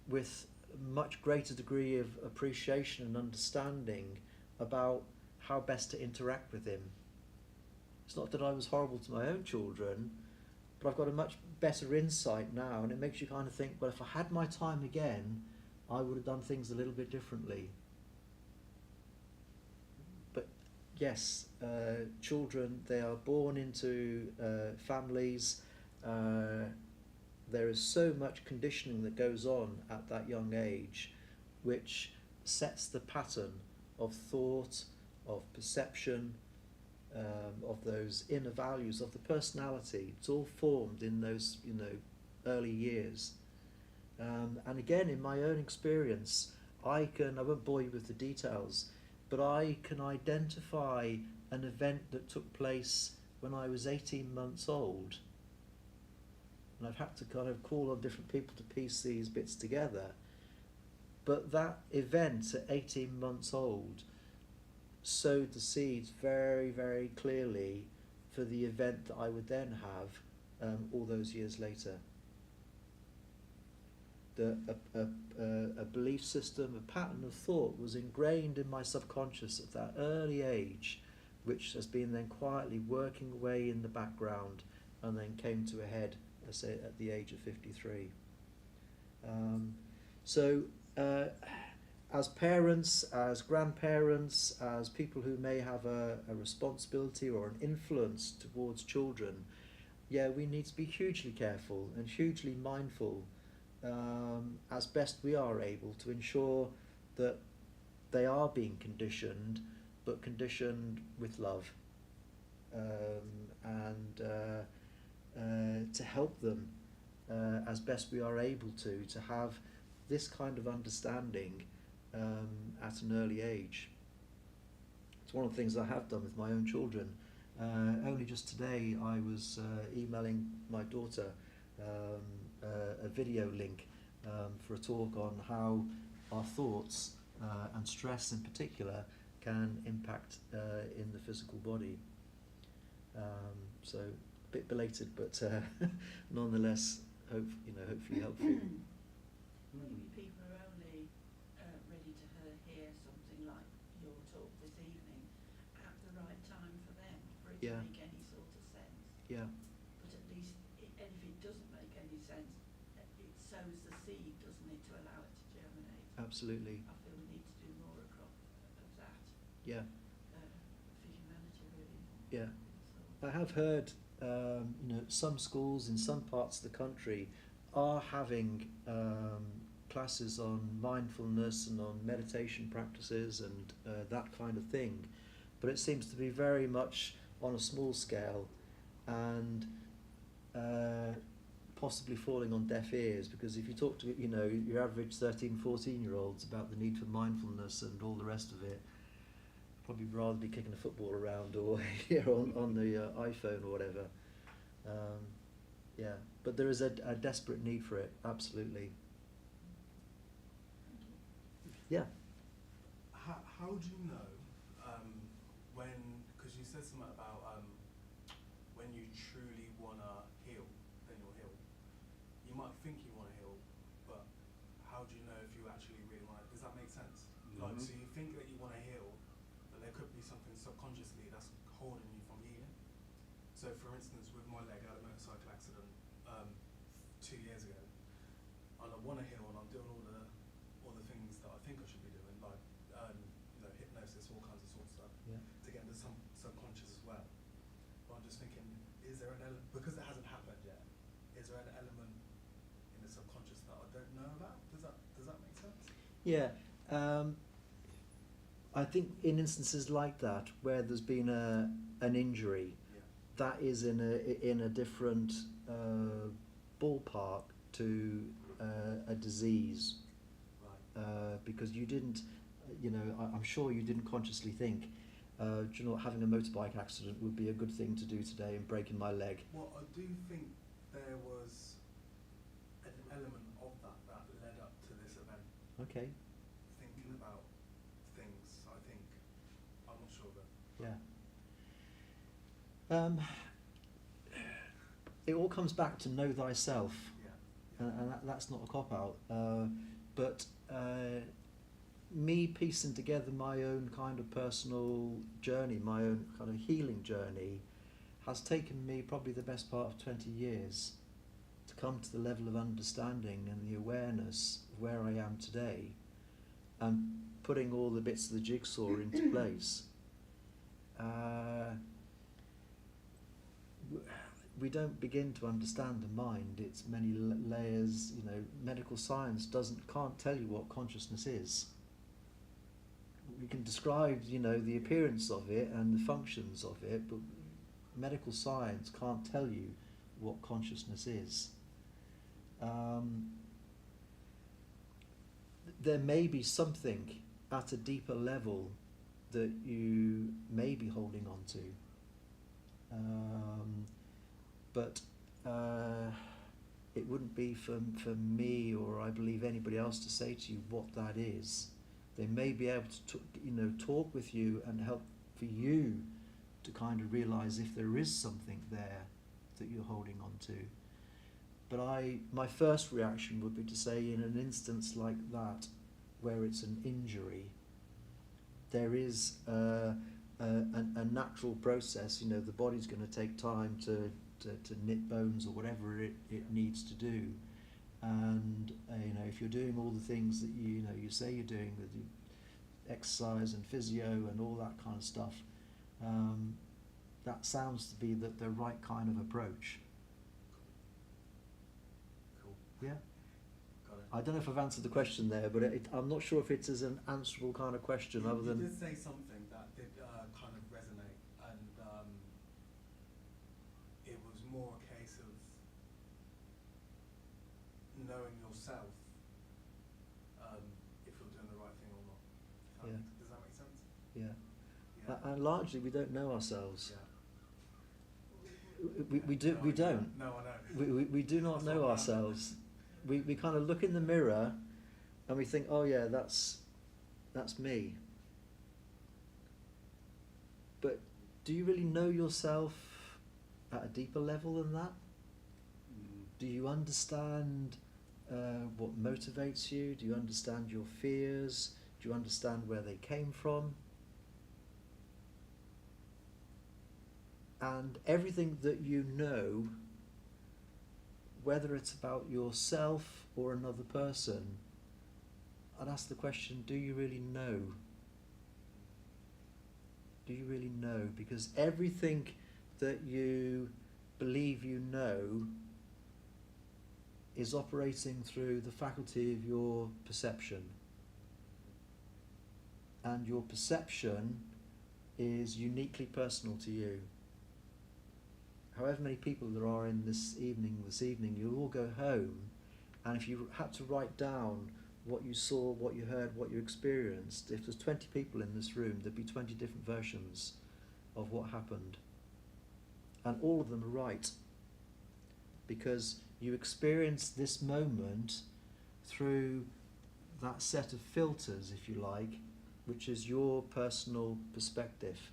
[SPEAKER 2] with a much greater degree of appreciation and understanding about how best to interact with him. It's not that I was horrible to my own children, but I've got a much better insight now, and it makes you kind of think, well, if I had my time again, I would have done things a little bit differently. But yes, children, they are born into families. There is so much conditioning that goes on at that young age, which sets the pattern of thought, of perception, of those inner values, of the personality. It's all formed in those, early years. And again, in my own experience, I won't bore you with the details, but I can identify an event that took place when I was 18 months old. And I've had to kind of call on different people to piece these bits together. But that event at 18 months old sowed the seeds very, very clearly for the event that I would then have all those years later. A belief system, a pattern of thought was ingrained in my subconscious at that early age, which has been then quietly working away in the background and then came to a head, I say, at the age of 53. As parents, as grandparents, as people who may have a responsibility or an influence towards children, yeah, we need to be hugely careful and hugely mindful as best we are able to ensure that they are being conditioned, but conditioned with love, and to help them as best we are able to have this kind of understanding at an early age. It's one of the things I have done with my own children. Only just today I was emailing my daughter a video link for a talk on how our thoughts and stress in particular can impact in the physical body. So a bit belated, but nonetheless, hopefully helpful.
[SPEAKER 3] Maybe people are only ready to hear something like your talk this evening at the right time for them, for it to make any sort of sense.
[SPEAKER 2] Yeah.
[SPEAKER 3] But at least, and if it doesn't make any sense, it sows the seed, doesn't it, to allow it to germinate.
[SPEAKER 2] Absolutely.
[SPEAKER 3] I feel we need to do more of that.
[SPEAKER 2] Yeah.
[SPEAKER 3] For humanity, really.
[SPEAKER 2] Yeah. I have heard, some schools in some parts of the country are having classes on mindfulness and on meditation practices and that kind of thing, but it seems to be very much on a small scale and possibly falling on deaf ears, because if you talk to your average 13-14-year-olds about the need for mindfulness and all the rest of it, probably rather be kicking a football around or on the iPhone or whatever. Yeah, but there is a desperate need for it, absolutely. Yeah.
[SPEAKER 4] How do you know when, because you said something about when you truly want to heal, then you'll heal. You might think you want to heal, but how do you know if you actually really want it? Does that make sense? Mm-hmm. Like, so you think that you want to heal, but there could be something subconsciously that's holding you from healing. So for instance, with my leg, I had a motorcycle accident 2 years ago, and I want to heal, and I'm doing all the things that I think I should be doing, like hypnosis, all kinds of sort of stuff, to get into some subconscious as well. But I'm just thinking, is there an element, because it hasn't happened yet, is there an element in the subconscious that I don't know about? Does that make sense?
[SPEAKER 2] Yeah. I think in instances like that, where there's been an injury, that is in a different ballpark to a disease, right. Because you didn't, I'm sure you didn't consciously think, having a motorbike accident would be a good thing to do today and breaking my leg.
[SPEAKER 4] Well, I do think there was an element of that led up to this event.
[SPEAKER 2] Okay.
[SPEAKER 4] Thinking about things, I think. I'm not sure, but...
[SPEAKER 2] Yeah. It all comes back to know thyself, and that's not a cop-out. But me piecing together my own kind of personal journey, my own kind of healing journey, has taken me probably the best part of 20 years to come to the level of understanding and the awareness of where I am today, and putting all the bits of the jigsaw into place. We don't begin to understand the mind. It's many layers. Medical science can't tell you what consciousness is. We can describe, the appearance of it and the functions of it, but medical science can't tell you what consciousness is. There may be something at a deeper level that you may be holding on to. But it wouldn't be for me, or I believe anybody else, to say to you what that is. They may be able to talk with you and help for you to kind of realise if there is something there that you're holding on to. But my first reaction would be to say, in an instance like that, where it's an injury, there is a natural process. The body's going to take time to knit bones or whatever it needs to do. And if you're doing all the things that you say you're doing, with the exercise and physio and all that kind of stuff, that sounds to be the right kind of approach.
[SPEAKER 4] Cool.
[SPEAKER 2] Yeah.
[SPEAKER 4] Got it.
[SPEAKER 2] I don't know if I've answered the question there, but I'm not sure if it is an answerable kind of question.
[SPEAKER 4] You,
[SPEAKER 2] other than
[SPEAKER 4] you did say something that did kind of resonate, and it was more a case of knowing yourself, if you're doing the right thing or not.
[SPEAKER 2] Yeah.
[SPEAKER 4] Does that make sense?
[SPEAKER 2] yeah.
[SPEAKER 4] Yeah.
[SPEAKER 2] And largely we don't know ourselves.
[SPEAKER 4] Yeah.
[SPEAKER 2] We don't.
[SPEAKER 4] No, I know.
[SPEAKER 2] We do not
[SPEAKER 4] That's
[SPEAKER 2] know
[SPEAKER 4] what I
[SPEAKER 2] ourselves. We kind of look in the mirror and we think, oh yeah, that's me. But do you really know yourself at a deeper level than that? Do you understand what motivates you? Do you understand your fears? Do you understand where they came from? And everything that you know, whether it's about yourself or another person, I'd ask the question, do you really know? Do you really know? Because everything that you believe you know is operating through the faculty of your perception. And your perception is uniquely personal to you. However many people there are in this evening, you'll all go home, and if you had to write down what you saw, what you heard, what you experienced, if there's 20 people in this room, there'd be 20 different versions of what happened. And all of them are right, because you experienced this moment through that set of filters, if you like, which is your personal perspective.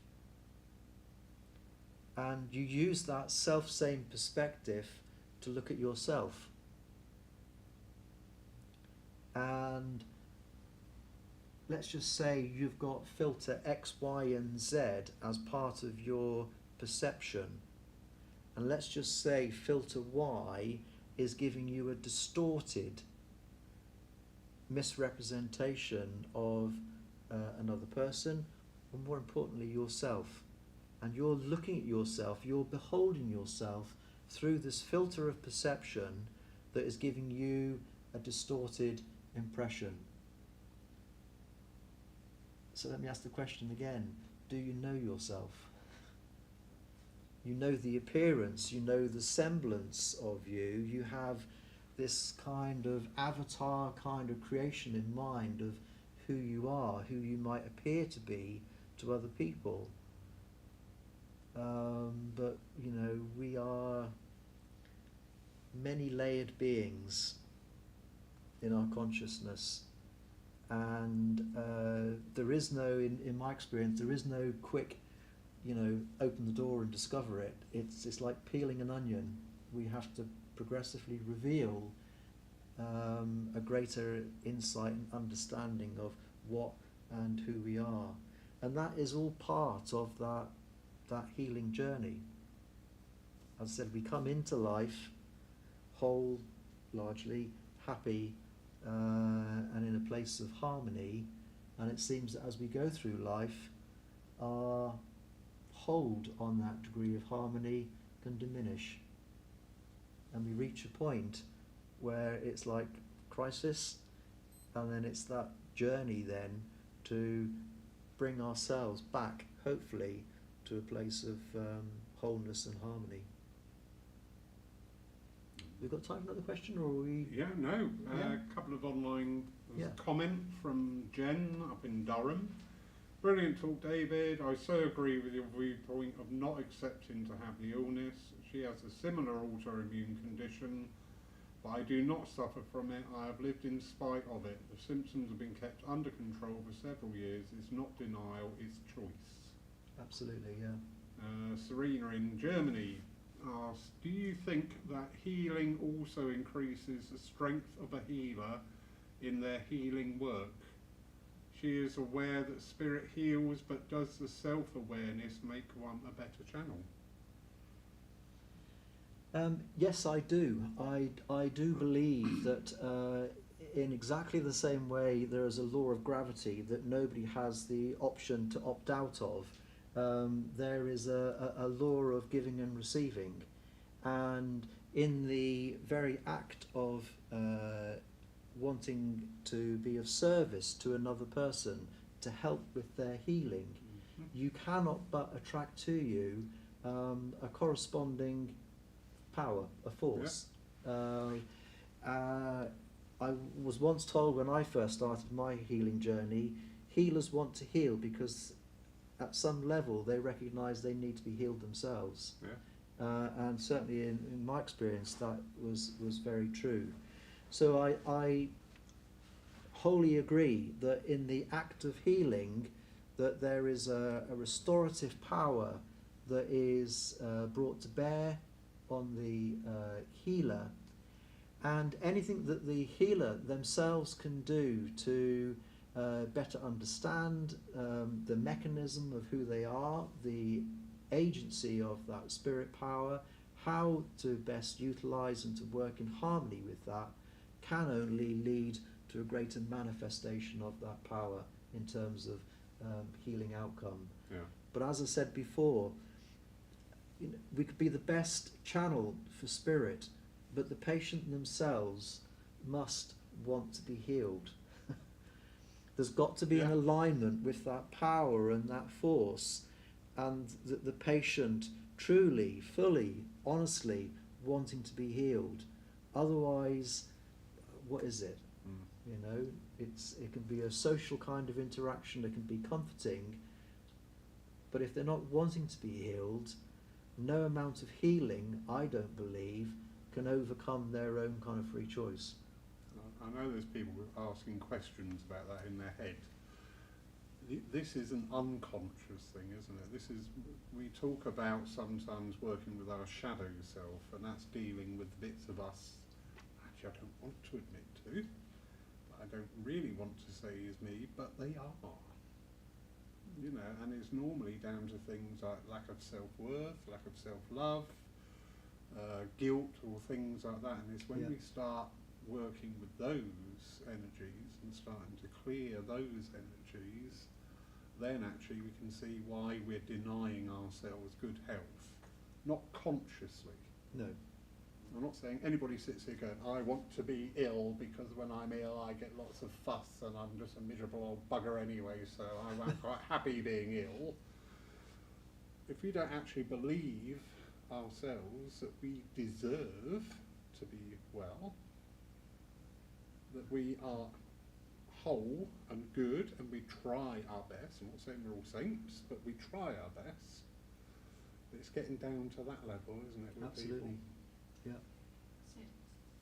[SPEAKER 2] And you use that self-same perspective to look at yourself. And let's just say you've got filter X, Y, and Z as part of your perception. And let's just say filter Y is giving you a distorted misrepresentation of another person, and more importantly, yourself. And you're looking at yourself, you're beholding yourself through this filter of perception that is giving you a distorted impression. So let me ask the question again. Do you know yourself? You know the appearance, you know the semblance of you, you have this kind of avatar kind of creation in mind of who you are, who you might appear to be to other people. But we are many layered beings in our consciousness, and there is no, in my experience, there is no quick, open the door and discover it. It's like peeling an onion. We have to progressively reveal a greater insight and understanding of what and who we are, and that is all part of that healing journey. As I said, we come into life whole, largely happy, and in a place of harmony, and it seems that as we go through life, our hold on that degree of harmony can diminish, and we reach a point where it's like crisis, and then it's that journey then to bring ourselves back, hopefully, to a place of wholeness and harmony. We've got time for another question, or are we?
[SPEAKER 1] Yeah, no.
[SPEAKER 2] Yeah.
[SPEAKER 1] A couple of online. There's
[SPEAKER 2] Yeah.
[SPEAKER 1] a comment from Jen up in Durham. Brilliant talk, David. I so agree with your viewpoint of not accepting to have the illness. She has a similar autoimmune condition. But I do not suffer from it. I have lived in spite of it. The symptoms have been kept under control for several years. It's not denial, it's choice.
[SPEAKER 2] Absolutely, yeah.
[SPEAKER 1] Serena in Germany asks, do you think that healing also increases the strength of a healer in their healing work? She is aware that spirit heals, but does the self-awareness make one a better channel?
[SPEAKER 2] Yes, I do. I do believe that in exactly the same way there is a law of gravity that nobody has the option to opt out of, there is a law of giving and receiving. And in the very act of wanting to be of service to another person, to help with their healing, you cannot but attract to you a corresponding power, a force. I was once told when I first started my healing journey, healers want to heal because at some level they recognise they need to be healed themselves.
[SPEAKER 1] Yeah.
[SPEAKER 2] And certainly in my experience that was very true. So I wholly agree that in the act of healing that there is a restorative power that is brought to bear on the healer, and anything that the healer themselves can do to better understand the mechanism of who they are, the agency of that spirit power, how to best utilise and to work in harmony with that, can only lead to a greater manifestation of that power in terms of healing outcome.
[SPEAKER 1] Yeah.
[SPEAKER 2] But as I said before, you know, we could be the best channel for spirit, but the patient themselves must want to be healed. There's got to be an alignment with that power and that force, and the patient truly, fully, honestly wanting to be healed. Otherwise, what is it? You know, it can be a social kind of interaction, it can be comforting, but if they're not wanting to be healed, no amount of healing, I don't believe, can overcome their own kind of free choice.
[SPEAKER 1] I know there's people asking questions about that in their head. This is an unconscious thing, isn't it? This is, we talk about sometimes working with our shadow self, and that's dealing with bits of us actually I don't want to admit to, but I don't really want to say is me, but they are. You know, and it's normally down to things like lack of self-worth, lack of self-love, guilt or things like that. And it's when we start working with those energies and starting to clear those energies, then actually we can see why we're denying ourselves good health. Not consciously.
[SPEAKER 2] No.
[SPEAKER 1] I'm not saying anybody sits here going, I want to be ill because when I'm ill I get lots of fuss and I'm just a miserable old bugger anyway, so I'm quite happy being ill. If we don't actually believe ourselves that we deserve to be well, that we are whole and good and we try our best, I'm not saying we're all saints, but we try our best, it's getting down to that level, isn't it, with
[SPEAKER 2] Absolutely.
[SPEAKER 1] people?
[SPEAKER 2] Yeah.
[SPEAKER 5] So,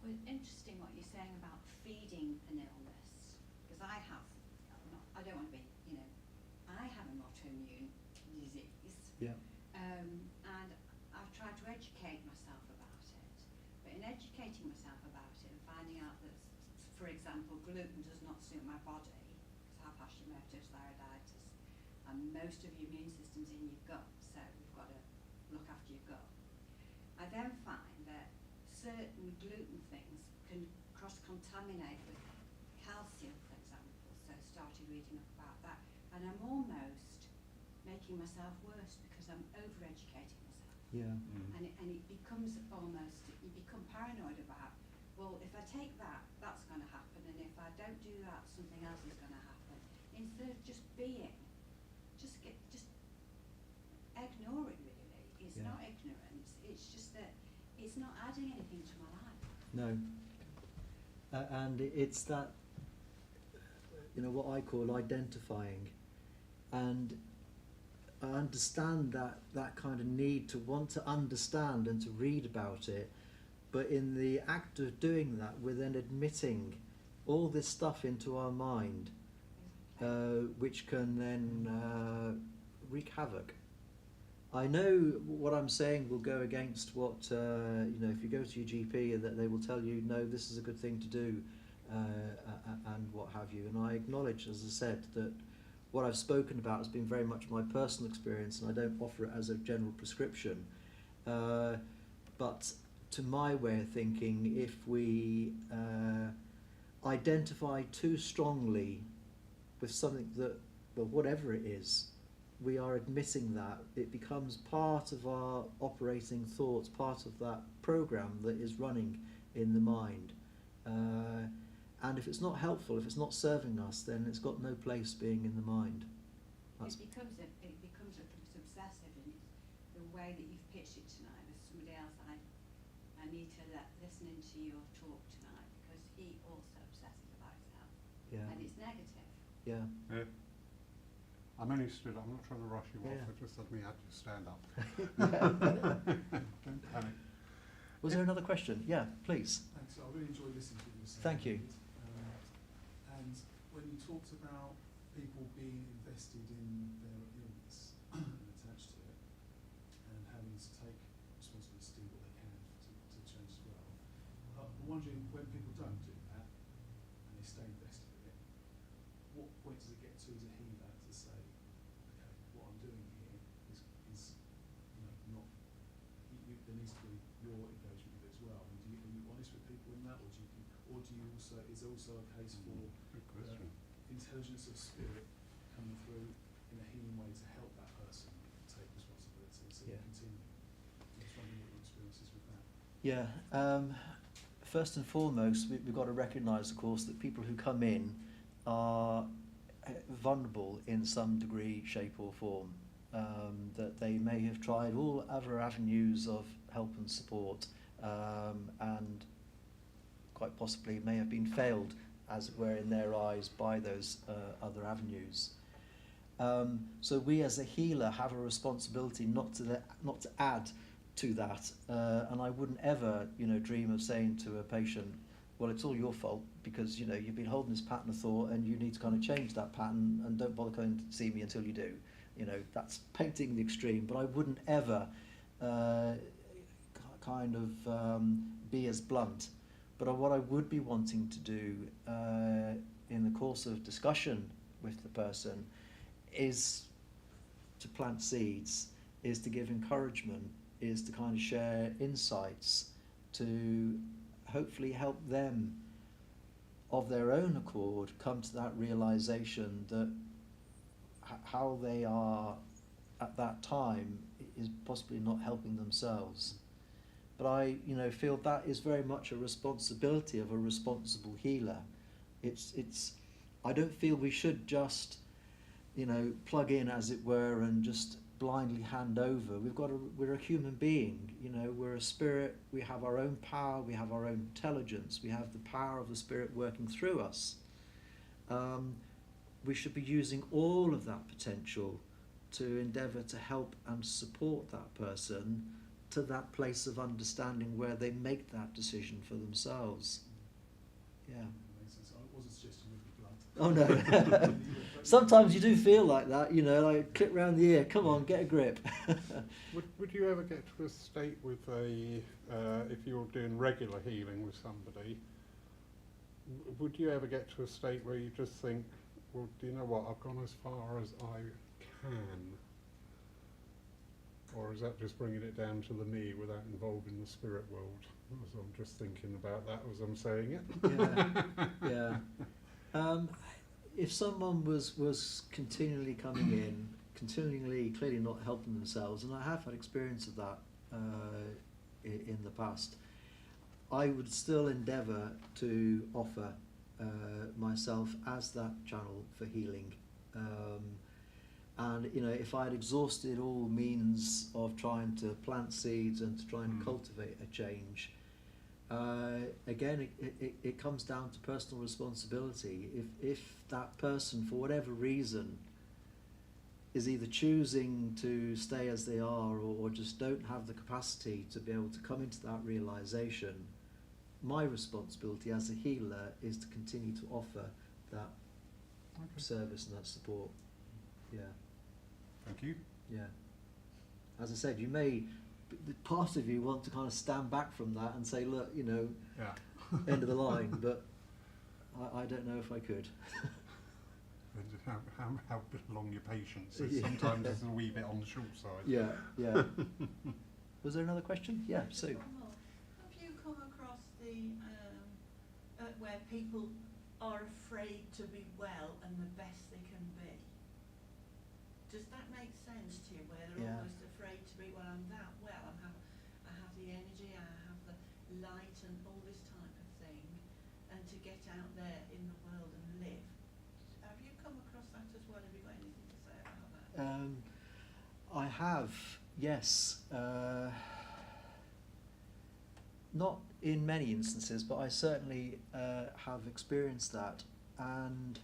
[SPEAKER 5] well, interesting what you're saying about feeding an illness, because I don't want to be, you know, I have an autoimmune disease.
[SPEAKER 2] Yeah.
[SPEAKER 5] And I've tried to educate myself about it, but in educating myself about it and finding out that, for example, gluten does not suit my body, because I have Hashimoto's thyroiditis, and most of your immune system's in your gut, so you've got to look after your gut. I then find that certain gluten things can cross-contaminate with calcium, for example, so I started reading up about that, and I'm almost making myself worse because I'm over-educating myself.
[SPEAKER 2] Yeah.
[SPEAKER 5] And it becomes almost, you become paranoid about, well, if I take that, that's going to happen, and if I don't do that, something else is going to happen. Instead of just being, just ignore it really. It's not ignorance, it's just that it's not adding anything to my life.
[SPEAKER 2] No. And it's that, you know, what I call identifying. And I understand that kind of need to want to understand and to read about it, but in the act of doing that, we're then admitting all this stuff into our mind, which can then wreak havoc. I know what I'm saying will go against what, if you go to your GP, that they will tell you, no, this is a good thing to do, and what have you. And I acknowledge, as I said, that what I've spoken about has been very much my personal experience, and I don't offer it as a general prescription. But to my way of thinking, if we identify too strongly with something that, well, whatever it is, we are admitting that it becomes part of our operating thoughts, part of that program that is running in the mind. And if it's not helpful, if it's not serving us, then it's got no place being in the mind.
[SPEAKER 5] It becomes a bit obsessive, and it's the way that you've pitched it tonight. There's somebody else I need to listen into your talk tonight, because he also obsesses about his health.
[SPEAKER 2] Yeah.
[SPEAKER 5] And it's negative.
[SPEAKER 2] Yeah.
[SPEAKER 1] Yeah. I'm only stood up, I'm not trying to rush you off,
[SPEAKER 2] Yeah.
[SPEAKER 1] I just suddenly had to stand up. Don't panic.
[SPEAKER 2] Was there another question? Yeah, please.
[SPEAKER 6] Thanks. I really enjoyed listening to you.
[SPEAKER 2] Thank you.
[SPEAKER 6] And when you talked about people being invested in their illness and attached to it, and having to take responsibility to do what they can to change as well, I'm wondering, when people don't do that and they stay invested in it, what point does it get to as a healer to say, okay, what I'm doing here is not, there needs to be your engagement with it as well. And are you honest with people in that, or do you also, is there also a case for
[SPEAKER 1] Good question.
[SPEAKER 6] intelligence of spirit coming through in a healing way to help that person take responsibility so
[SPEAKER 2] Yeah.
[SPEAKER 6] they continue? I'm just wondering what your experience is with that.
[SPEAKER 2] Yeah. First and foremost, we've got to recognise, of course, that people who come in are vulnerable in some degree, shape or form. That they may have tried all other avenues of help and support, and quite possibly may have been failed, as it were, in their eyes by those other avenues. So we as a healer have a responsibility not to add to that, and I wouldn't ever dream of saying to a patient, well, it's all your fault because you've been holding this pattern of thought and you need to kind of change that pattern, and don't bother coming to see me until you do. That's painting the extreme, but I wouldn't ever be as blunt. But what I would be wanting to do in the course of discussion with the person is to plant seeds, is to give encouragement, is to kind of share insights to hopefully help them of their own accord come to that realization that how they are at that time is possibly not helping themselves. But I feel that is very much a responsibility of a responsible healer. I don't feel we should just plug in, as it were, and just blindly hand over. We're a human being, we're a spirit, we have our own power, we have our own intelligence, we have the power of the spirit working through us. We should be using all of that potential to endeavour to help and support that person to that place of understanding where they make that decision for themselves. Yeah.
[SPEAKER 6] Makes sense. I wasn't suggesting you would be blunt.
[SPEAKER 2] Oh no. Sometimes you do feel like that, like clip round the ear, come on, get a grip.
[SPEAKER 1] Would you ever get to a state with if you're doing regular healing with somebody, would you ever get to a state where you just think, well, do you know what, I've gone as far as I can? Or is that just bringing it down to the me without involving the spirit world? So I'm just thinking about that as I'm saying it.
[SPEAKER 2] Yeah. If someone was continually coming in, continually clearly not helping themselves, and I have had experience of that in the past, I would still endeavour to offer myself as that channel for healing. And if I had exhausted all means of trying to plant seeds and to try and cultivate a change, again, it comes down to personal responsibility. If that person, for whatever reason, is either choosing to stay as they are or just don't have the capacity to be able to come into that realization, my responsibility as a healer is to continue to offer that service and that support. Yeah.
[SPEAKER 1] Thank you.
[SPEAKER 2] Yeah. As I said, you may, part of you want to kind of stand back from that and say, look, you know,
[SPEAKER 1] Yeah.
[SPEAKER 2] end of the line, but I don't know if I could.
[SPEAKER 1] And how long your patience is.
[SPEAKER 2] Yeah.
[SPEAKER 1] Sometimes it's a wee bit on the short side.
[SPEAKER 2] Yeah, yeah. Was there another question? Yeah, Sue.
[SPEAKER 3] One more. Have you come across the where people are afraid to be well and the best they can be? Does that make sense to you? Where they're
[SPEAKER 2] Yeah.
[SPEAKER 3] almost afraid to be, well, I'm that well, I have the energy, I have the light and all this type of thing, and to get out there in the world and live. Have you come across that as well? Have you got anything to say about that?
[SPEAKER 2] I have, yes. Not in many instances, but I certainly have experienced that. And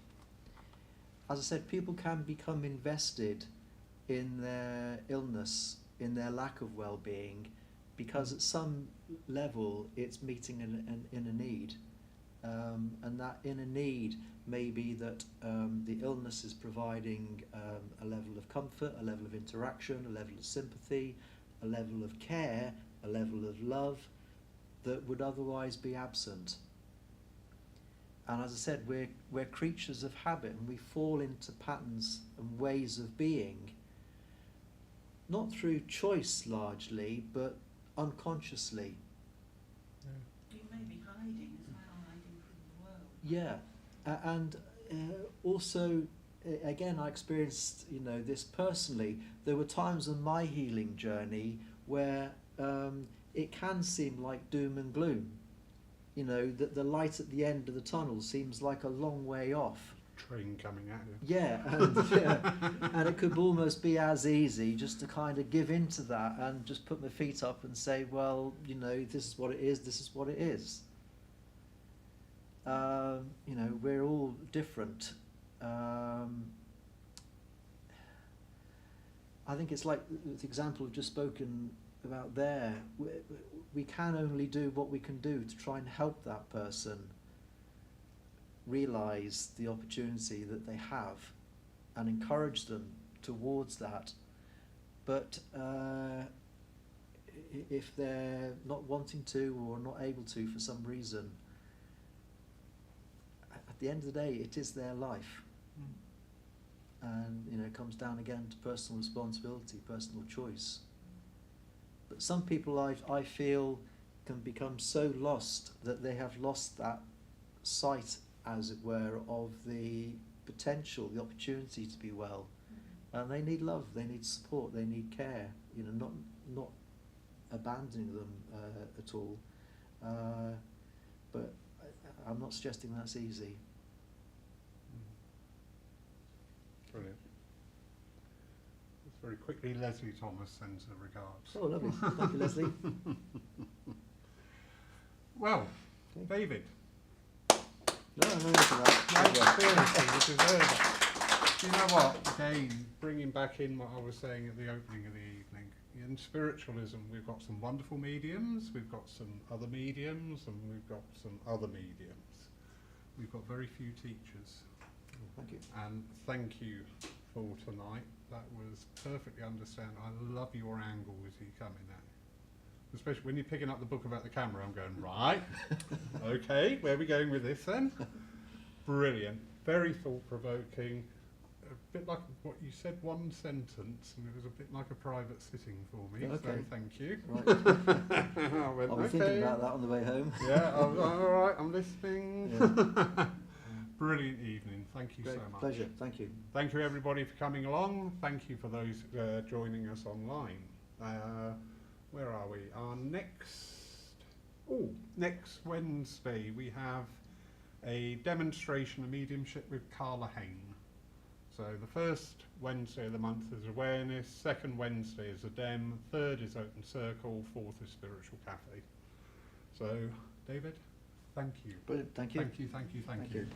[SPEAKER 2] as I said, people can become invested in their illness, in their lack of well-being, because at some level it's meeting an inner need. And that inner need may be that the illness is providing a level of comfort, a level of interaction, a level of sympathy, a level of care, a level of love that would otherwise be absent. And as I said, we're creatures of habit, and we fall into patterns and ways of being, not through choice largely, but unconsciously.
[SPEAKER 3] You may be hiding as well, hiding from the world.
[SPEAKER 2] Yeah, and also, again, I experienced, you know, this personally. There were times on my healing journey where it can seem like doom and gloom. You know, that the light at the end of the tunnel seems like a long way off.
[SPEAKER 1] Train coming at you.
[SPEAKER 2] Yeah, and it could almost be as easy just to kind of give in to that and just put my feet up and say, well, you know, this is what it is, this is what it is. You know, we're all different. I think it's like the example I've just spoken about there. We can only do what we can do to try and help that person realise the opportunity that they have and encourage them towards that. But if they're not wanting to or not able to for some reason, at the end of the day, it is their life. And, you know, it comes down again to personal responsibility, personal choice. But some people I feel can become so lost that they have lost that sight, as it were, of the potential, the opportunity to be well. And they need love, they need support, they need care, you know, not abandoning them at all. But I'm not suggesting that's easy.
[SPEAKER 1] Brilliant. Very quickly, Leslie Thomas sends her regards.
[SPEAKER 2] Oh, lovely. Thank you, Leslie.
[SPEAKER 1] Well,
[SPEAKER 2] Okay.
[SPEAKER 1] David.
[SPEAKER 2] No for that.
[SPEAKER 1] No, seriously, you deserve it. Do you know what? Again, bringing back in what I was saying at the opening of the evening, in spiritualism we've got some wonderful mediums, we've got some other mediums, and we've got some other mediums. We've got very few teachers.
[SPEAKER 2] Thank you.
[SPEAKER 1] And thank you for tonight. That was perfectly understandable. I love your angle as you come in at it. Especially when you're picking up the book about the camera, I'm going, right, okay, where are we going with this then? Brilliant, very thought-provoking, a bit like what you said, one sentence, and it was a bit like a private sitting for me,
[SPEAKER 2] Okay.
[SPEAKER 1] so thank you.
[SPEAKER 2] Right.
[SPEAKER 1] I went,
[SPEAKER 2] I'll be thinking about that on the way home.
[SPEAKER 1] Yeah, all right, I'm listening.
[SPEAKER 2] Yeah.
[SPEAKER 1] Brilliant evening, thank you
[SPEAKER 2] Great.
[SPEAKER 1] so much.
[SPEAKER 2] Pleasure, thank you.
[SPEAKER 1] Thank you everybody for coming along. Thank you for those joining us online. Where are we? Our next Wednesday we have a demonstration of mediumship with Carla Hain. So the first Wednesday of the month is awareness, second Wednesday is a dem, third is open circle, fourth is spiritual cafe. So David, thank you.
[SPEAKER 2] Brilliant, thank you.
[SPEAKER 1] Thank you, thank you, thank
[SPEAKER 2] Thank
[SPEAKER 1] you.
[SPEAKER 2] you.